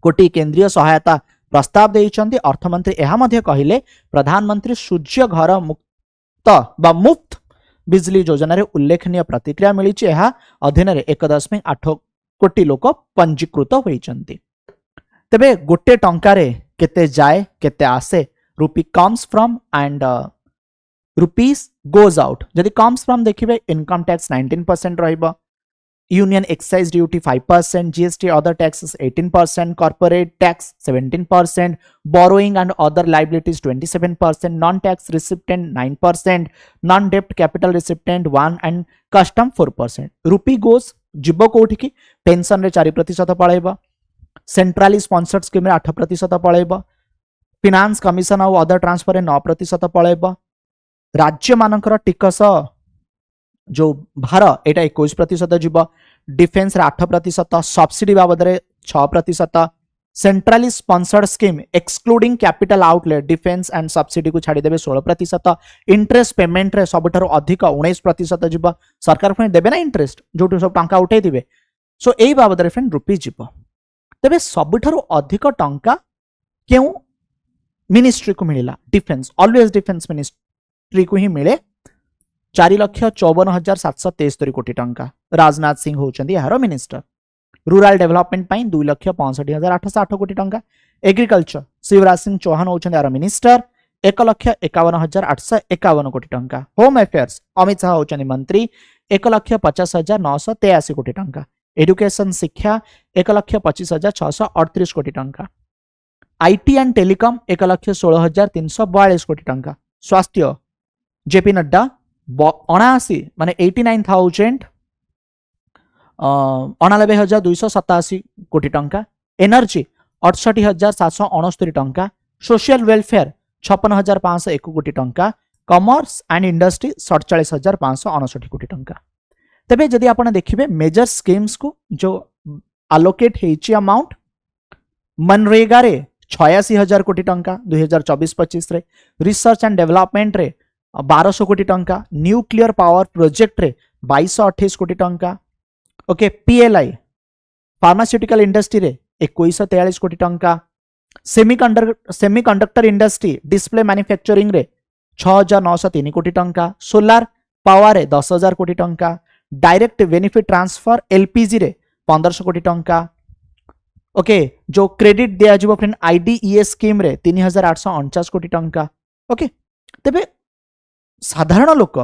କୋଟି କେନ୍ଦ୍ରୀୟ ସହାୟତା ପ୍ରସ୍ତାବ ଦେଇଛନ୍ତି। ଅର୍ଥମନ୍ତ୍ରୀ ଏହା ମଧ୍ୟ କହିଲେ ପ୍ରଧାନମନ୍ତ୍ରୀ ସୂର୍ଯ୍ୟ ଘର ମୁକ୍ତ ବା ମୁଫ୍ତ बिजली योजना रे उल्लेखनीय प्रतिक्रिया मिली। यह अधीन 1.8 कोटी लोक पंजीकृत होइचंती। तेबे गोटे टंका रे केते जाए केते आसे, rupee comes from and rupees goes out. जदि कम्स फ्रॉम देखिबे इनकम टैक्स 19% रहिबो, union excise duty 5%, GST other taxes 18%, corporate tax 17%, borrowing and other liabilities 27%, non tax recipient 9%, non debt capital recipient 1 and custom 4%। Rupee goes जीव कोठी की pension रे 4% पळेबो, centrally sponsored scheme रे 8% पळेबो, finance commission और other transfer रे 9% पळेबो, राज्य मानकर टिकस जो भार एटा 21% जीव, डिफेन्स रे 8%, सब्सिडी बाबद रे 6%, centrally sponsored scheme excluding capital outlet defence and subsidy को छाड़ी देबे 16%, इंटरेस्ट पेमेंट रे सबठारु अधिक 19% जीव। सरकार पुणी देबे ना इंटरेस्ट जो सब टंका उठै दिबे, सो एई बाबद रे फ्रेंड रुपी जीव। तबे सबठारु अधिक टंका केउ मिनिस्ट्री को मिलिला? डिफेन्स, ऑलवेज डिफेन्स मिनिस्ट्री को ही मिले 4,54,773 कोटी टंका। राजनाथ सिंह होचंदी यार मिनिस्टर। रूरल डेवलपमेंट पाई 2,65,808 कोटी टंका। एग्रीकल्चर शिवराज सिंह चौहान होचंदी यार मिनिस्टर, 1,51,851 कोटी टंका। होम अफेयर्स अमित शाह होचंदी मंत्री, 1,50,983 कोटी टंका। एजुकेशन शिक्षा 1,25,638 कोटी टंका। आईटी एंड टेलीकॉम 1,16,342 कोटी टंका। स्वास्थ्य जेपी नड्डा 79 माने 89,287 कोटी टंका। एनर्जी 68,769 टंका। सोशल वेलफेयर 56,501 कोटी टंका। कॉमर्स एंड इंडस्ट्री 47,559 कोटी टंका। तबे जदि आपण देखिबे मेजर स्कीम्स को जो अलोकेट हेची अमाउंट, मनरेगा रे 86,000 कोटी टंका 2024-25 रे, रिसर्च एंड डेवलपमेंट रे 1200 कोटी टंका, न्यूक्लियर पावर प्रोजेक्ट रे 2228 कोटी टंका। ओके, पीएलआई फार्मास्यूटिकल इंडस्ट्री रे 2143 कोटी टंका। सेमीकंडक्टर इंडस्ट्री डिस्प्ले मैन्युफैक्चरिंग रे 6,903 कोटी टंका। सोलार पावर रे 10,000 कोटी टंका। डायरेक्ट बेनिफिट ट्रांसफर एलपीजी रे 1500 कोटी टंका। ओके, जो क्रेडिट दिया जिवो फ्रेंड आईडीईएस स्कीम रे 3,849 कोटी टंका। ओके, तेबे साधारण लोक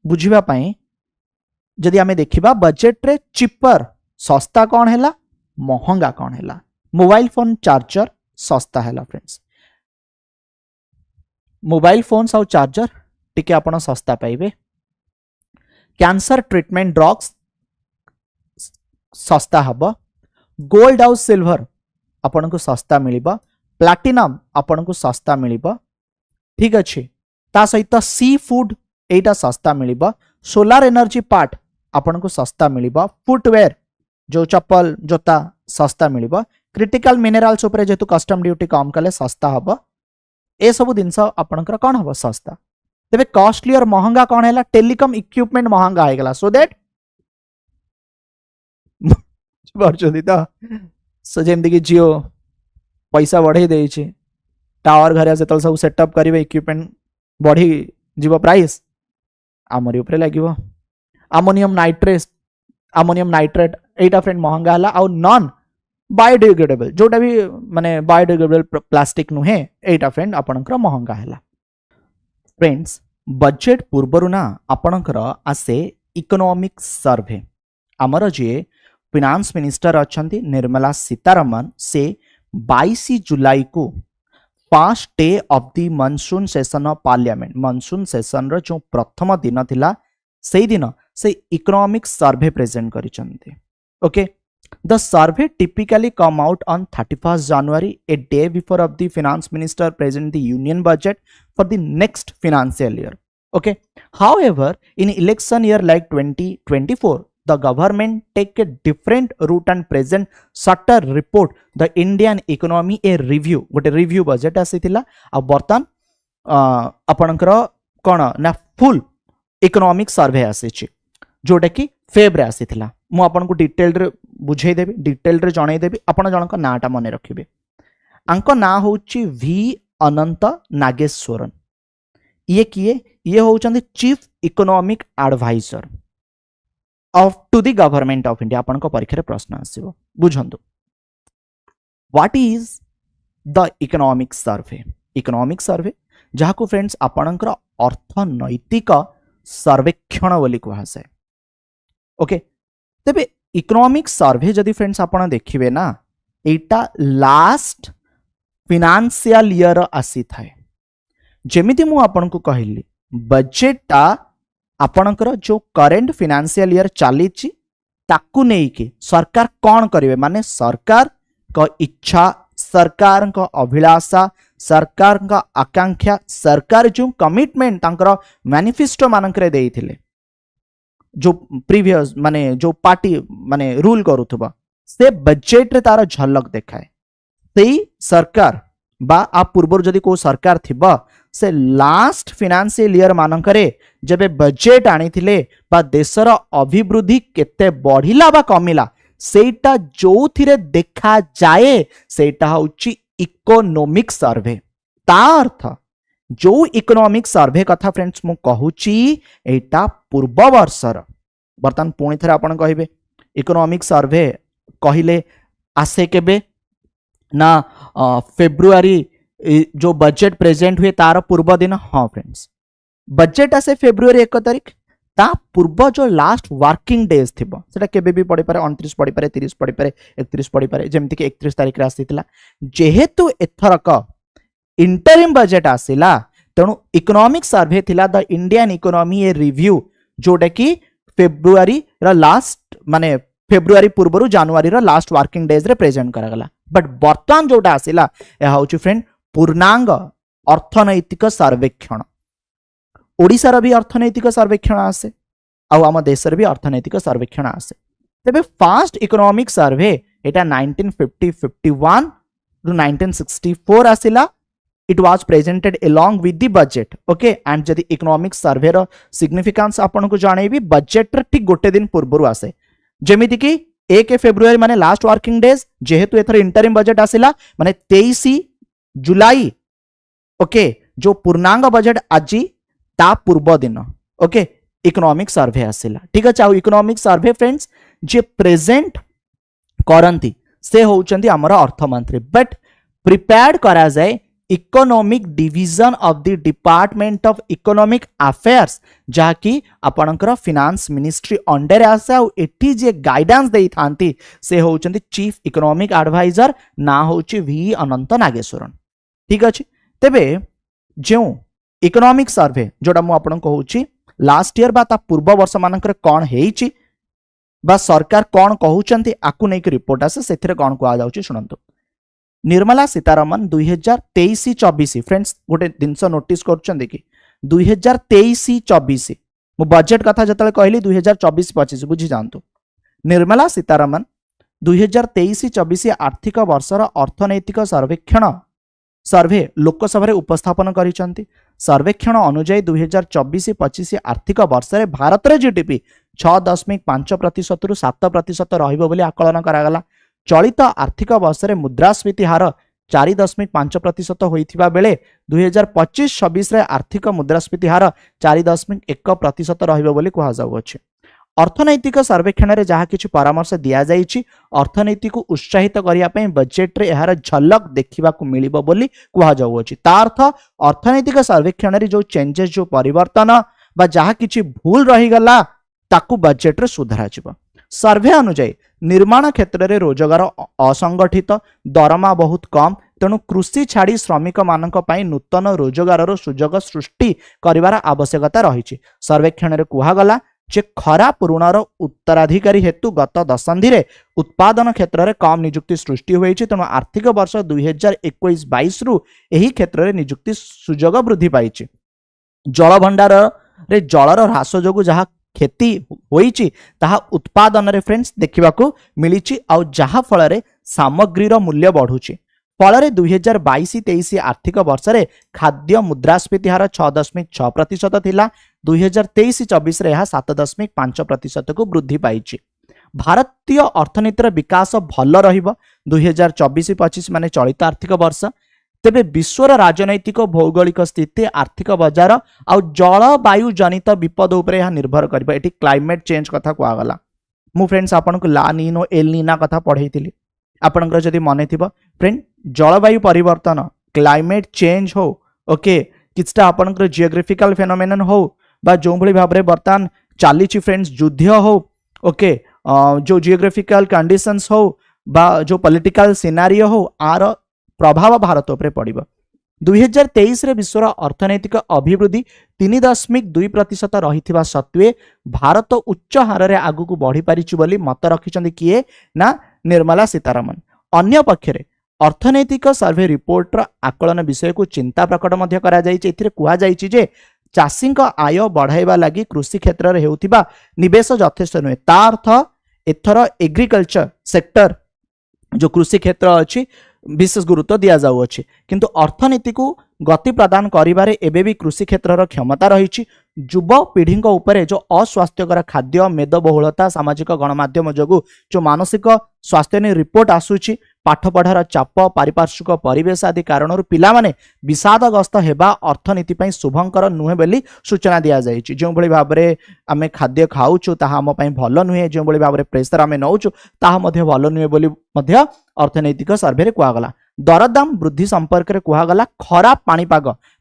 बुझिबा पई जदि आमे देखिबा बजेट रे चिपर सस्ता कौन हैला, महंगा कौन हैला। मोबाइल फोन चार्जर सस्ता हैला फ्रेंड्स, मोबाइल फोन्स और चार्जर टिके आपण सस्ता पाइबे। कैंसर ट्रीटमेंट ड्रग्स सस्ता हब। गोल्ड आउ सिल्वर आपण को सस्ता मिलिबा। प्लैटिनम आपण को सस्ता मिलिबा। ठीक अछि, ता सहित सी फूड एटा सस्ता मिलिबा। सोलार एनर्जी पार्ट आपण को सस्ता मिलिबा। फुटवेयर जो चप्पल जोता सस्ता मिलिबा। क्रिटिकल मिनरल्स ऊपर जेतु कस्टम ड्यूटी कम कले सस्ता हब। ए सब जिनस आपनकर कौन हब सस्ता। तेबे कॉस्टली और महंगा कौन हैला, टेलीकॉम इक्विपमेंट महंगा है गला, सो दैट बरचोदी तो सो जेमदी कि जियो पैसा बढ़े देई छै, टावर घरे से सब सेटअप करिवे, इक्विपमेंट बढ़ी जीव प्राइस आमरी ऊपर लागिवो। अमोनियम नाइट्रेट एटा फ्रेंड महंगा हला। और नॉन बायोडिग्रेडेबल जोटा भी माने बायोडिग्रेडेबल प्लास्टिक नुहे एटा फ्रेंड आपनकर महंगा हला। फ्रेंड्स, बजेट पूर्वरु ना आपनकर आसे इकोनॉमिक सर्वे। आमर जे फाइनेंस मिनिस्टर अछंती निर्मला सीतारमन से 22 जुलाई को first day of the monsoon session of parliament, monsoon session रो जो प्रथम दिन थिला सेही दिन से इकोनॉमिक सर्वे प्रेजेंट करिसंती। Okay, The survey typically come out on 31st January, a day before of the finance minister present the union budget for the next financial year. Okay. However, in election year like 2024, the government take a different route and present shorter report the Indian economy a review. गोटे review budget आसीथिला आ बर्तन आपणकर कोन ना full economic survey आसीछि जोटा कि फेब्रे आसीथिला मु आपनको detail रे बुझाई देबी detail रे जणाई देबी आपण जनक नाटा मने रखिबे आंको ना होची वी अनंत नागेश्वरन ये किए ये होचंदी chief economic adviser of to the government of India आपण को परीक्षा रे प्रश्न आसीबो बुझंतु what is the economic survey जहाँ को फ्रेंड्स आपणकर अर्थनैतिक सर्वेक्षण बोली कहुए ओके तेबे इकोनॉमिक सर्वे जदि फ्रेंड्स आपण देखिबे ना एटा लास्ट फिनान्शियल ईयर आसी थाए जेमिति मु आपन को कहली बजेटटा आपणकर जो करेंट फिनान्शियल ईयर चलीची ताकू नेकी सरकार कौन करिवे माने सरकार को इच्छा सरकार को अभिलाषा सरकार का आकांक्षा सरकार जो कमिटमेंट तांकर मैनिफेस्टो मानकरे देइथिले जो प्रीवियस माने जो पार्टी माने रूल करूथबा से बजेट रे तार झलक देखाए सेही सरकार बा आ पूर्व जदि को सरकार थिबा से लास्ट फिनान्शियल ईयर मानकरे जबे बजेट आनीथिले बा देशर अभिवृद्धि केते बढ़िला बा कमिला सेटा जोथिरे देखा जाए सेटा होची इकोनॉमिक सर्वे ता अर्थ जो इकोनॉमिक सर्वे कथा फ्रेंड्स मु कहूची एटा पूर्व वर्षर बर्तन पुणी थे आपण कहिबे इकोनॉमिक सर्वे कहिले आसे केबे ना फेब्रुआरी जो बजेट प्रेजेंट हुए तार पूर्व दिन हाँ फ्रेंड्स बजेट आसे फेब्रुआरी 1 तारिख ता पूर्व जो लास्ट वर्किंग डेज थिबो सेटा केबे भी पड़ी पारे 29 पड़ी पारे 30 पड़ी पारे 31 पड़ी पारे जेमति कि 31 तारिख रे आसीतिला जेहेतु एथरक इंटरिम बजेट आसिला तेणु इकोनॉमिक सर्वे थिला the Indian economy a review जोटा कि फेब्रुआरी रा लास्ट माने फेब्रुआरी पूर्वरु जनवरी रा लास्ट वर्किंग डेज रे प्रेजेंट करगला बट वर्तमान जोटा आसिला ए हाउची फ्रेंड पूर्णांग अर्थनैतिक सर्वेक्षण ओडिशार भी अर्थनैतिक सर्वेक्षण आसे आम देशर भी अर्थनैतिक सर्वेक्षण आसे तेबे फास्ट इकोनॉमिक सर्वे एटा 1950-51 टू 1964 आसिला it was presented along with the budget okay and जदि इकोनॉमिक सर्वे रो सिग्निफिकेंस आपन को जानेबी बजेट रे ठीक गोटे दिन पूर्वरु आसे जेमिति कि 1 फेब्रुआरी माने लास्ट वर्किंग डेज जेहेतु एथर इंटरिम बजेट आसिला माने 23 जुलाई ओके जो पूर्णांग बजेट आजी ता पूर्व दिन ओके इकोनॉमिक सर्वे आसिला ठीक अछि आ इकोनॉमिक सर्वे फ्रेंड्स जे प्रेजेंट करंती से होचंदी हमर अर्थमंत्री बट प्रिपेयर्ड करा जाए economic division of the department of economic affairs जाकी आपणकर फिनांस मिनिस्ट्री अंडर आसे आ एठी जे गाइडेंस देई थांती से होचंदी चीफ इकोनॉमिक एडवाइजर ना होची वी अनंत नागेश्वरन ठीक अछि तेबे जो इकोनॉमिक सर्वे जोटा मु आपन कहूची लास्ट ईयर बा ता पूर्व वर्ष मानकर कोन हेइची बा सरकार कोन कहउचंती आकु नै कि रिपोर्ट आसे सेथिरे कोन को आ जाउची सुनंतु निर्मला सीतारमन 2023-24 फ्रेंड्स गोटे दिनस नोटिस करचंदी कि 2023-24 मु बजेट कथा जतले कहली 2024-25 बुझी जानतु निर्मला सीतारमन 2023-24 आर्थिक वर्षर अर्थनैतिक सर्वेक्षण सर्वे लोकसभा रे उपस्थापन करिसंती सर्वेक्षण अनुसार 2024-25 आर्थिक वर्ष रे भारत रे जीडीपी 6.5% रु 7% रहिबो बोली आकलन करागला चलित आर्थिक वर्ष रे मुद्रास्फीति हार 4.5% होइथिबा बेले 2025-26 रे आर्थिक मुद्रास्फीति हार 4.1% रहिबो बोली कुहा जाउ अछि अर्थनैतिक सर्वेक्षण रे जहा किछु परामर्श दिया जाइछि अर्थनीति को उत्साहित करिया पय बजेट रे एहार झलक देखिबा को मिलिबो बोली कुहा जाउ अछि तार्थ अर्थनैतिक सर्वेक्षण रे जो चेंजेस जो परिवर्तन बा जहा किछि भूल रही गला ताकू बजेट रे सुधारा जिवो सर्वे अनुसार निर्माण क्षेत्र रे रोजगार असंगठित दरमा बहुत कम तेणु कृषि छाड़ी श्रमिक मानक पय नूतन रोजगार रो सुजोग सृष्टि करिवार आवश्यकता रहिछि सर्वेक्षण रे कुहा गला जे खराब ऋणर उत्तराधिकारी हेतु गत दशंधि रे उत्पादन क्षेत्र में कम निजुक्ति सृष्टि होती है। तेणु आर्थिक वर्ष 2021-22 रु एही क्षेत्र में निजुक्ति सुजोग वृद्धि पाई। जल भंडार रे जलर ह्रास जोगु जहाँ क्षति होईची ताहा उत्पादन रे फ्रेंड्स देखिबाकू मिलिची आउ जहाँ फल रे सामग्रीर मूल्य बढ़ुची। फल 2022-23 आर्थिक वर्ष रे खाद्य मुद्रास्फीति हार 6.6% थिला। 2023-24 रे यह 7.5% को वृद्धि पाइची। भारतीय अर्थनीतिर विकास भल रहिबो 2024-25 माने चलित आर्थिक वर्ष। तेबे विश्वर राजनैतिक भौगोलिक स्थिति आर्थिक बजार आउ जलवायु जनित विपद उपरे यह निर्भर करिबा। एठी क्लाइमेट चेंज कथा कुआगला। मु फ्रेंड्स आपनको ला नीनो एल नीना कथा पढ़ेइथिली। आपनकर जदि मने थिबो फ्रेंड जलवायु परिवर्तन क्लाइमेट चेंज हो ओके किछटा आपनकर जियोग्राफिकल फेनोमेनन हो बा जो भली भाबरे बर्तन चालीची फ्रेंड्स युद्ध हो ओके जो जियोग्राफिकल कंडीशंस हो बा जो पॉलिटिकल सिनारियो हो आर प्रभाव भारत उपरे पड़िबो। 2023 रे विश्वर अर्थनैतिक अभिवृद्धि 3.2% रहिथिबा सत्वे भारत उच्च हार रे आगु को बढ़ी पारिछि बोली मत रखिचंदी किए ना निर्मला सीतारमण। अन्य पक्षरे अर्थनैतिक सर्वे रिपोर्ट रा आकलन विषय को चिंता प्रकट मध्य करा जायछि। एथिरे कुहा जायछि जे चाषी आय बढ़ाइबा लगी कृषि क्षेत्र में हेउथिबा निवेश यथेष्ट नुहे। ता अर्थ एथर एग्रीकल्चर सेक्टर जो कृषि क्षेत्र अच्छी विशेष गुरुत्व दि जाउछि किंतु अर्थनीति को गति प्रदान करिबारे एबे भी कृषि क्षेत्र क्षमता रही। युवा पीढ़ी उपरे जो अस्वास्थ्यकर खाद्य मेदबहुलता सामाजिक गणमाध्यम जोगु जो मानसिक स्वास्थ्य ने रिपोर्ट आसुछि पाठ पढ़ार चाप पारिपार्श्विक परिवेश आदि कारण पिला माने विषादग्रस्त हेबा अर्थनीति पई शुभंकर नुहे बोली सूचना दिया जायछि। जो भली भाबरे आमे खाद्य खाउछु ताहा हम पई भलो नुहे जो भली भाबरे प्रेशर आमे नउछु ताहा मध्ये भलो नुहे बोली मध्ये अर्थनैतिक सर्वे रे कुआगला। दरदाम वृद्धि संपर्क में कुहागला खराब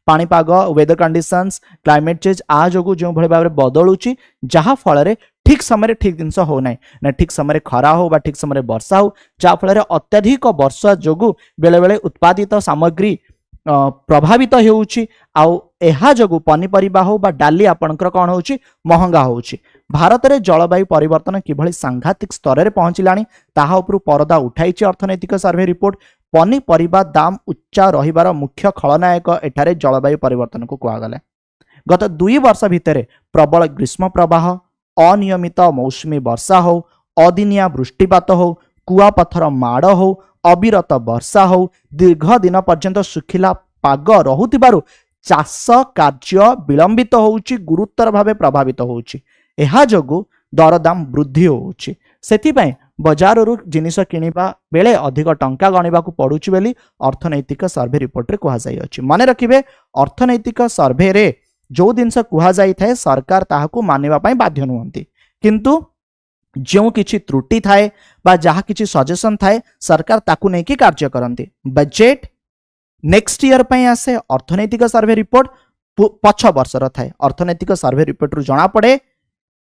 पाणीपाग वेदर कंडीशंस क्लाइमेट चेंज आ जोगु जो भली भाबरे बदलुची जहाँ फल रे ठीक समय ठीक जिनस हो ना ठीक समय खरा हो बा ठीक समय वर्षा हो जहाँ फल अत्यधिक वर्षा जोगु बेले बेले उत्पादित सामग्री प्रभावित होउची आउ एहा जोगु पनीपरिबा हो बा डाली आपनकर कोन होउची महंगा होउची। भारत रे जलवायु परिवर्तन किभली सांघातिक स्तर रे पहुंचिलानी ताहा उपरु परदा उठाइची अर्थनैतिक सर्वे रिपोर्ट। पनीपरिबा दाम उच्चा रहिबार मुख्य खलनायक एठारे जलवायु परिवर्तन को कुआगला। गत 2 वर्ष भितर प्रबल ग्रीष्म प्रवाह अनियमित मौसुमी वर्षा हो अदिनिया वृष्टिपात हो कुआपथर माड़ हो अविरत वर्षा हो दीर्घ दिन पर्यंत सुखिला पाग रहुतिबारु चाष कार्य विलंबित होउची गुरुतर भावे प्रभावित होउची। एहा जोगु दरदाम वृद्धि होउची। सेथिपय बजाररू जिनिस किनिबा बेले अधिक टंका गणिबा को पड़ुची बोली अर्थनैतिक सर्वे रिपोर्ट रे कुहा जाई अछि। माने रखिबे अर्थनैतिक सर्वे रे जो जिनस कुहा जाई थाए सरकार ताहाकू मानिबा पई बाध्य नुहंती किंतु जो किछि त्रुटि थाए बा जहा किछि सजेशन थाए सरकार ताकू नै कि कार्य करंती। बजेट नेक्स्ट ईयर पई आसे अर्थनैतिक सर्वे रिपोर्ट पछ वर्षर थाए। अर्थनैतिक सर्वे रिपोर्ट रु जणा पड़े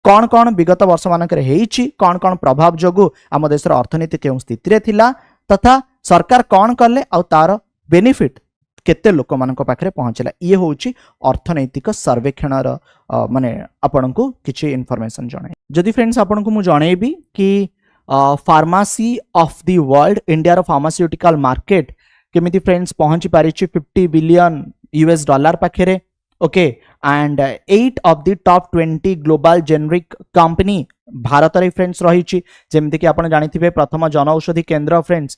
कौन कौन विगत वर्ष मानकरे हेइछि कौन कौन प्रभाव जोगु आम देशर अर्थनीति केउ स्थिति रे थिला तथा सरकार कौन करले आ तार बेनिफिट केते लोक मानक पाखरे पहुंचला। ये होउछि अर्थनैतिक सर्वेक्षणर माने आपनकु किछि इन्फॉर्मेशन जणाई। जदि फ्रेंड्स आपनकु मु जणैबी कि pharmacy of the world India रो फार्मास्यूटिकल मार्केट केमिति फ्रेंड्स पहुंची पारिछि $50 बिलियन पाखरे okay and 8 of the top 20 global generic company Bharat रे फ्रेंड्स रही जमती कि आपन जानिथिबे प्रथम जनऔषधि केंद्र फ्रेंड्स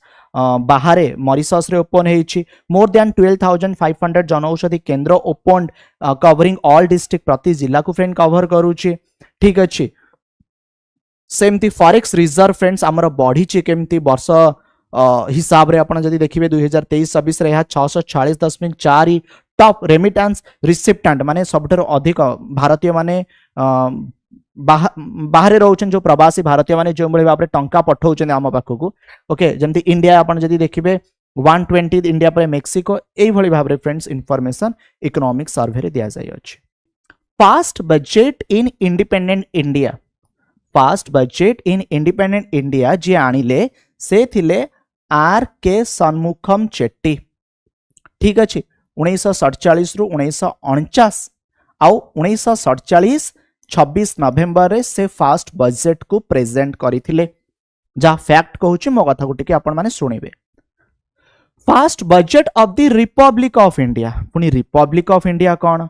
बाहरे मॉरिशस रे ओपन हेछि। मोर देन 12,500 जनऔषधि केंद्र ओपन कवरिंग ऑल डिस्ट्रिक्ट प्रति जिला को फ्रेंड कवर करूछि। ठीक अछि सेमती फॉरेक्स रिजर्व फ्रेंड्स हमर बढ़ी केमती वर्ष हिसाब रे आपण जदि देखिबे 2023-24 रे यह 646.4 टॉप रेमिटेंस रिसिप्टेंट माने सबठर अधिक भारतीय माने बाहर रोचन जो प्रवासी भारतीय माने जो भली भाबरे टंका पठौचन आम पाखकू ओके जमती इंडिया आपण जदि देखिबे 120 इंडिया पर मेक्सिको एई भली भाबरे फ्रेंड्स इंफॉर्मेशन इकोनॉमिक सर्वे रे दिया जाय अछि। First budget in independent India first budget in independent India जे आनिले से थिले आर के सन्मुखम चेट्टी। ठीक अछि 1947 रु 1949 आउ 1947 26 नवेम्बर रे से फर्स्ट बजेट को प्रेजेंट करथिले जा फैक्ट कहूची मो कथा को टिके आपण माने सुनिबे first budget of the republic of India पुनी रिपब्लिक ऑफ इंडिया कौन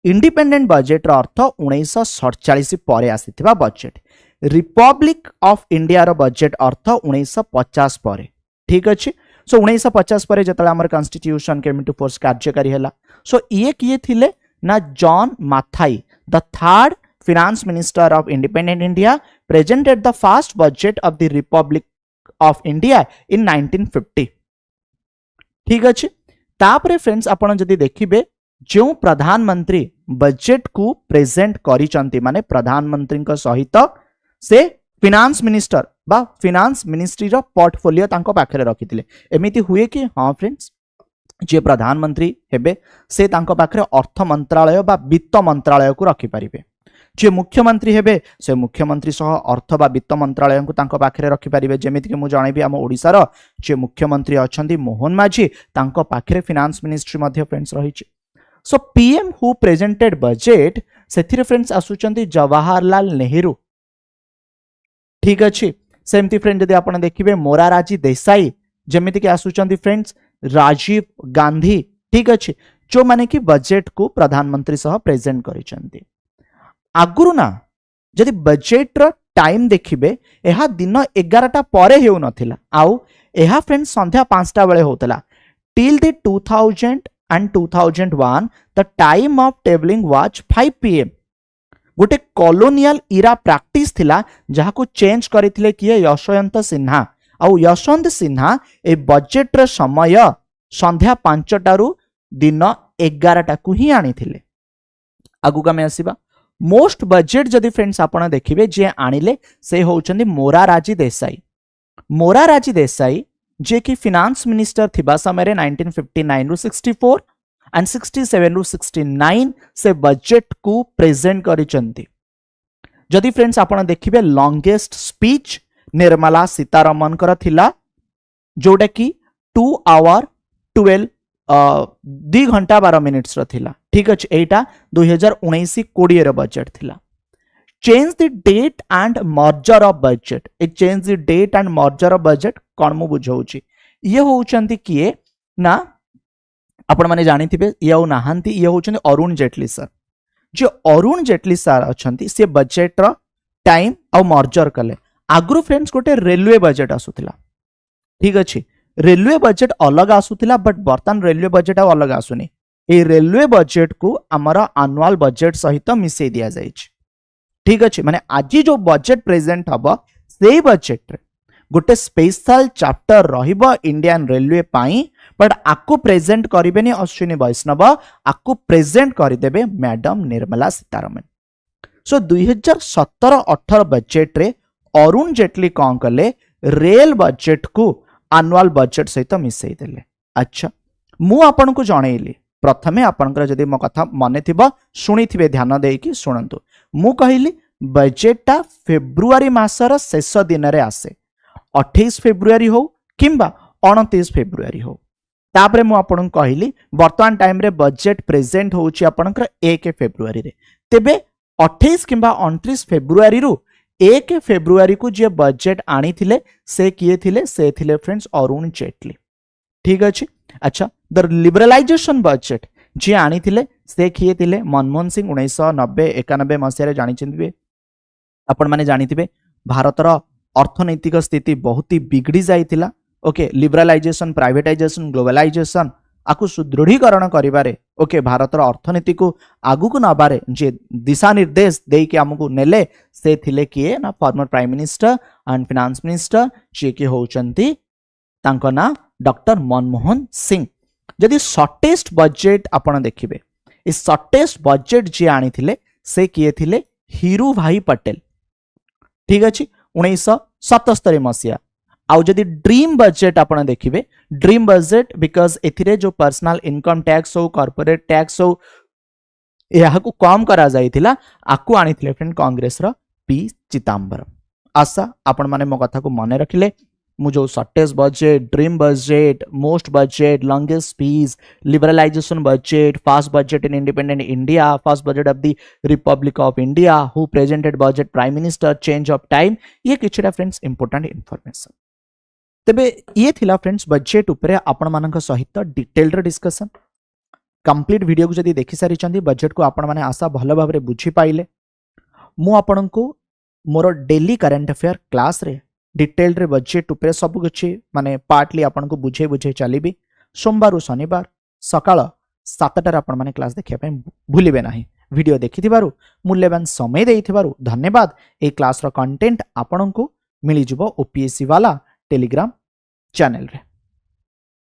इंडिपेंडेंट बजेट रो अर्थ 1947 परे आसीथिबा बजेट रिपब्लिक ऑफ इंडिया रो बजेट अर्थ 1950 परे ठीक अछि सो 1950 परे जतला हमर कॉन्स्टिट्यूशन केम टू फोर्स कार्यकारी हैला सो ये किए थिले ना John Mathai the third finance minister of independent India presented the first budget of the Republic of India in 1950 ठीक अछि तापरे फ्रेंड्स आपण जदि देखिबे जो प्रधानमंत्री बजेट को प्रेजेंट करिसंती माने प्रधानमंत्री को सहित से फिनांस मिनिस्टर बा फिनांस मिनिस्ट्री रो पोर्टफोलियो तांको पाखरे रखिथिले एमिति हुए कि हां फ्रेंड्स जे प्रधानमंत्री हेबे से तांको पाखरे अर्थ मंत्रालय बा वित्त मंत्रालय को रखि परिबे जे मुख्यमंत्री हेबे से मुख्यमंत्री सह अर्थ बा वित्त मंत्रालय को तांको पाखरे रखि परिबे जेमिति कि मु जानिबी हम ओडिसा रो जे मुख्यमंत्री अछंती मोहन माझी तांको पाखरे फिनांस मिनिस्ट्री मध्ये फ्रेंड्स रहिछि so PM who presented budget सेथिरे फ्रेंड्स आसुचंती जवाहरलाल नेहरू ठीक अछि सेमती फ्रेंड जदि आपण देखिबे मोरारजी देसाई जेमिति कि आसुचंती फ्रेंड्स राजीव गांधी ठीक अछि जो माने कि बजेट को प्रधानमंत्री सह प्रेजेंट करिसंती आगुरु ना जदि बजेट रो टाइम देखिबे एहा दिन 11टा परे हेउ नथिला आउ एहा फ्रेंड्स संध्या 5टा बेले होतला till the 2000 and 2001 the time of tabling was 5 pm गोटे कॉलोनियल इरा प्रैक्टिस थिला जहा को चेंज करिथिले किए यशवंत सिन्हा आउ यशवंत सिन्हा ए बजेट रो समय संध्या 5टा रु दिन 11टा को ही आनिथिले आगु का में आसीबा मोस्ट बजेट जदि फ्रेंड्स आपण देखिबे जे आनिले से होउचंदी मोरारजी देसाई जे कि फिनांस मिनिस्टर थिबा समय रे 1959 रु 64 एंड 67 रु 69 से बजेट को प्रेजेंट करिसंती जदि फ्रेंड्स आपण देखिबे लॉन्गेस्ट स्पीच निर्मला सीतारमन कर थिला जोटा कि 2 आवर 12 2 घंटा 12 मिनिट्स रो थिला ठीक अछि एटा 2019-20 रो बजेट थिला change the date and merger of budget ए change the date and merger of budget कोन मु बुझौची ये होउचंती किए ना आपण माने जानिथिबे ये हो नाहंती ये होउचंती अरुण जेटली सर जे अरुण जेटली सर अछंती से बजेट रो टाइम और मर्जर कले आगु फ्रेंड्स गोटे रेलवे बजेट आसुथिला ठीक अछि रेलवे बजेट अलग आसुथिला बट बर्तन रेलवे बजेट अलग आसुनी ए रेलवे बजेट को आमर एनुअल बजेट सहित मिसई दिया जाइछ ठीक अछि माने आज जो बजेट प्रेजेंट हबो सेही बजेट रे गोटे स्पेशल चैप्टर रहिबो इंडियन रेलवे पाई बट आकु प्रेजेंट करिबेनी अश्विनी वैष्णव आकु प्रेजेंट करिदेबे madam Nirmala Sitharaman so 2017-18 budget रे अरुण जेटली कौन कले रेल बजेट को एनुअल बजेट सहित मिसई देले अच्छा मु आपन को जणैली प्रथमे आपनकर जदि मो कथा मने थिबो सुनिथिबे ध्यान देकी सुनंतु मु कहिली बजेटटा फेब्रुआरी मासर शेष दिन रे आसे 28 फेब्रुआरी हो किंबा 29 फेब्रुआरी हो तापरे मु आपन कहिली वर्तमान टाइम रे बजेट प्रेजेंट होउची आपनकर 1 फेब्रुआरी रे तेबे 28 किंबा 29 फेब्रुआरी रु 1 फेब्रुआरी को जे बजेट आनी थिले से किए थिले से थिले फ्रेंड्स अरुण जेटली ठीक अछि अच्छा द लिबरलाइजेशन बजेट जे आनी थिले से किए थिले मनमोहन सिंह 1990-91 मसिया रे जानि चिंदिबे आपण माने जानिथिबे भारतर अर्थनैतिक स्थिति बहुत ही बिगड़ी जाइथिला ओके लिबरलाइजेशन प्राइवेटाइजेशन ग्लोबलाइजेशन आकु सुदृढ़ीकरण करिबारे ओके भारतर अर्थनीति को आगु को नबारे जे दिशा निर्देश देई के हमकु नेले से थिले किए ना former prime minister and finance minister जे के होउचंती तांको ना डॉक्टर मनमोहन सिंह जदि शॉर्टेस्ट बजेट आपण देखिबे इस शॉर्टेस्ट बजेट जे आनी थिले से किए थिले हीरू भाई पटेल ठीक अछि 1977 मसिया आउ जदि ड्रीम बजेट आपण देखिबे ड्रीम बजेट बिकॉज एथिरे जो पर्सनल इनकम टैक्स हो कॉर्पोरेट टैक्स हो यहा को कम करा जाइथिला आकु आनिथिले फ्रेंड कांग्रेस रो पी चिदंबरम आशा आपण माने मो कथा को मने रखिले मु जो shortest budget, dream budget, most budget, longest speech, liberalisation budget, fast budget in independent India, first budget of the republic of India, who presented budget prime minister, change of time, ये किछटा फ्रेंड्स इंपोर्टेंट इंफॉर्मेशन। तेबे ये थिला friends budget उपरे आपण मानक सहित detail रे डिस्कशन। कंप्लीट वीडियो को जदी देखि सारी चंदी बजेट को आपण माने आशा भलो भाबरे बुझी पाइले। मु आपन को मोर डेली करंट अफेयर क्लास रे डिटेल रे बजेट उपरे सब कुछ माने पार्टली आपन को बुझे बुझे चलीबी। सोमवार रु शनिवार सकाळ 7टार आपण माने क्लास देखिया पय भूलिबे नाही। वीडियो देखिथिबारु मूल्यवान समय देइथिबारु धन्यवाद। ए क्लास रो कंटेंट आपन को मिली जिवो ओपीएससी वाला टेलीग्राम चैनल रे।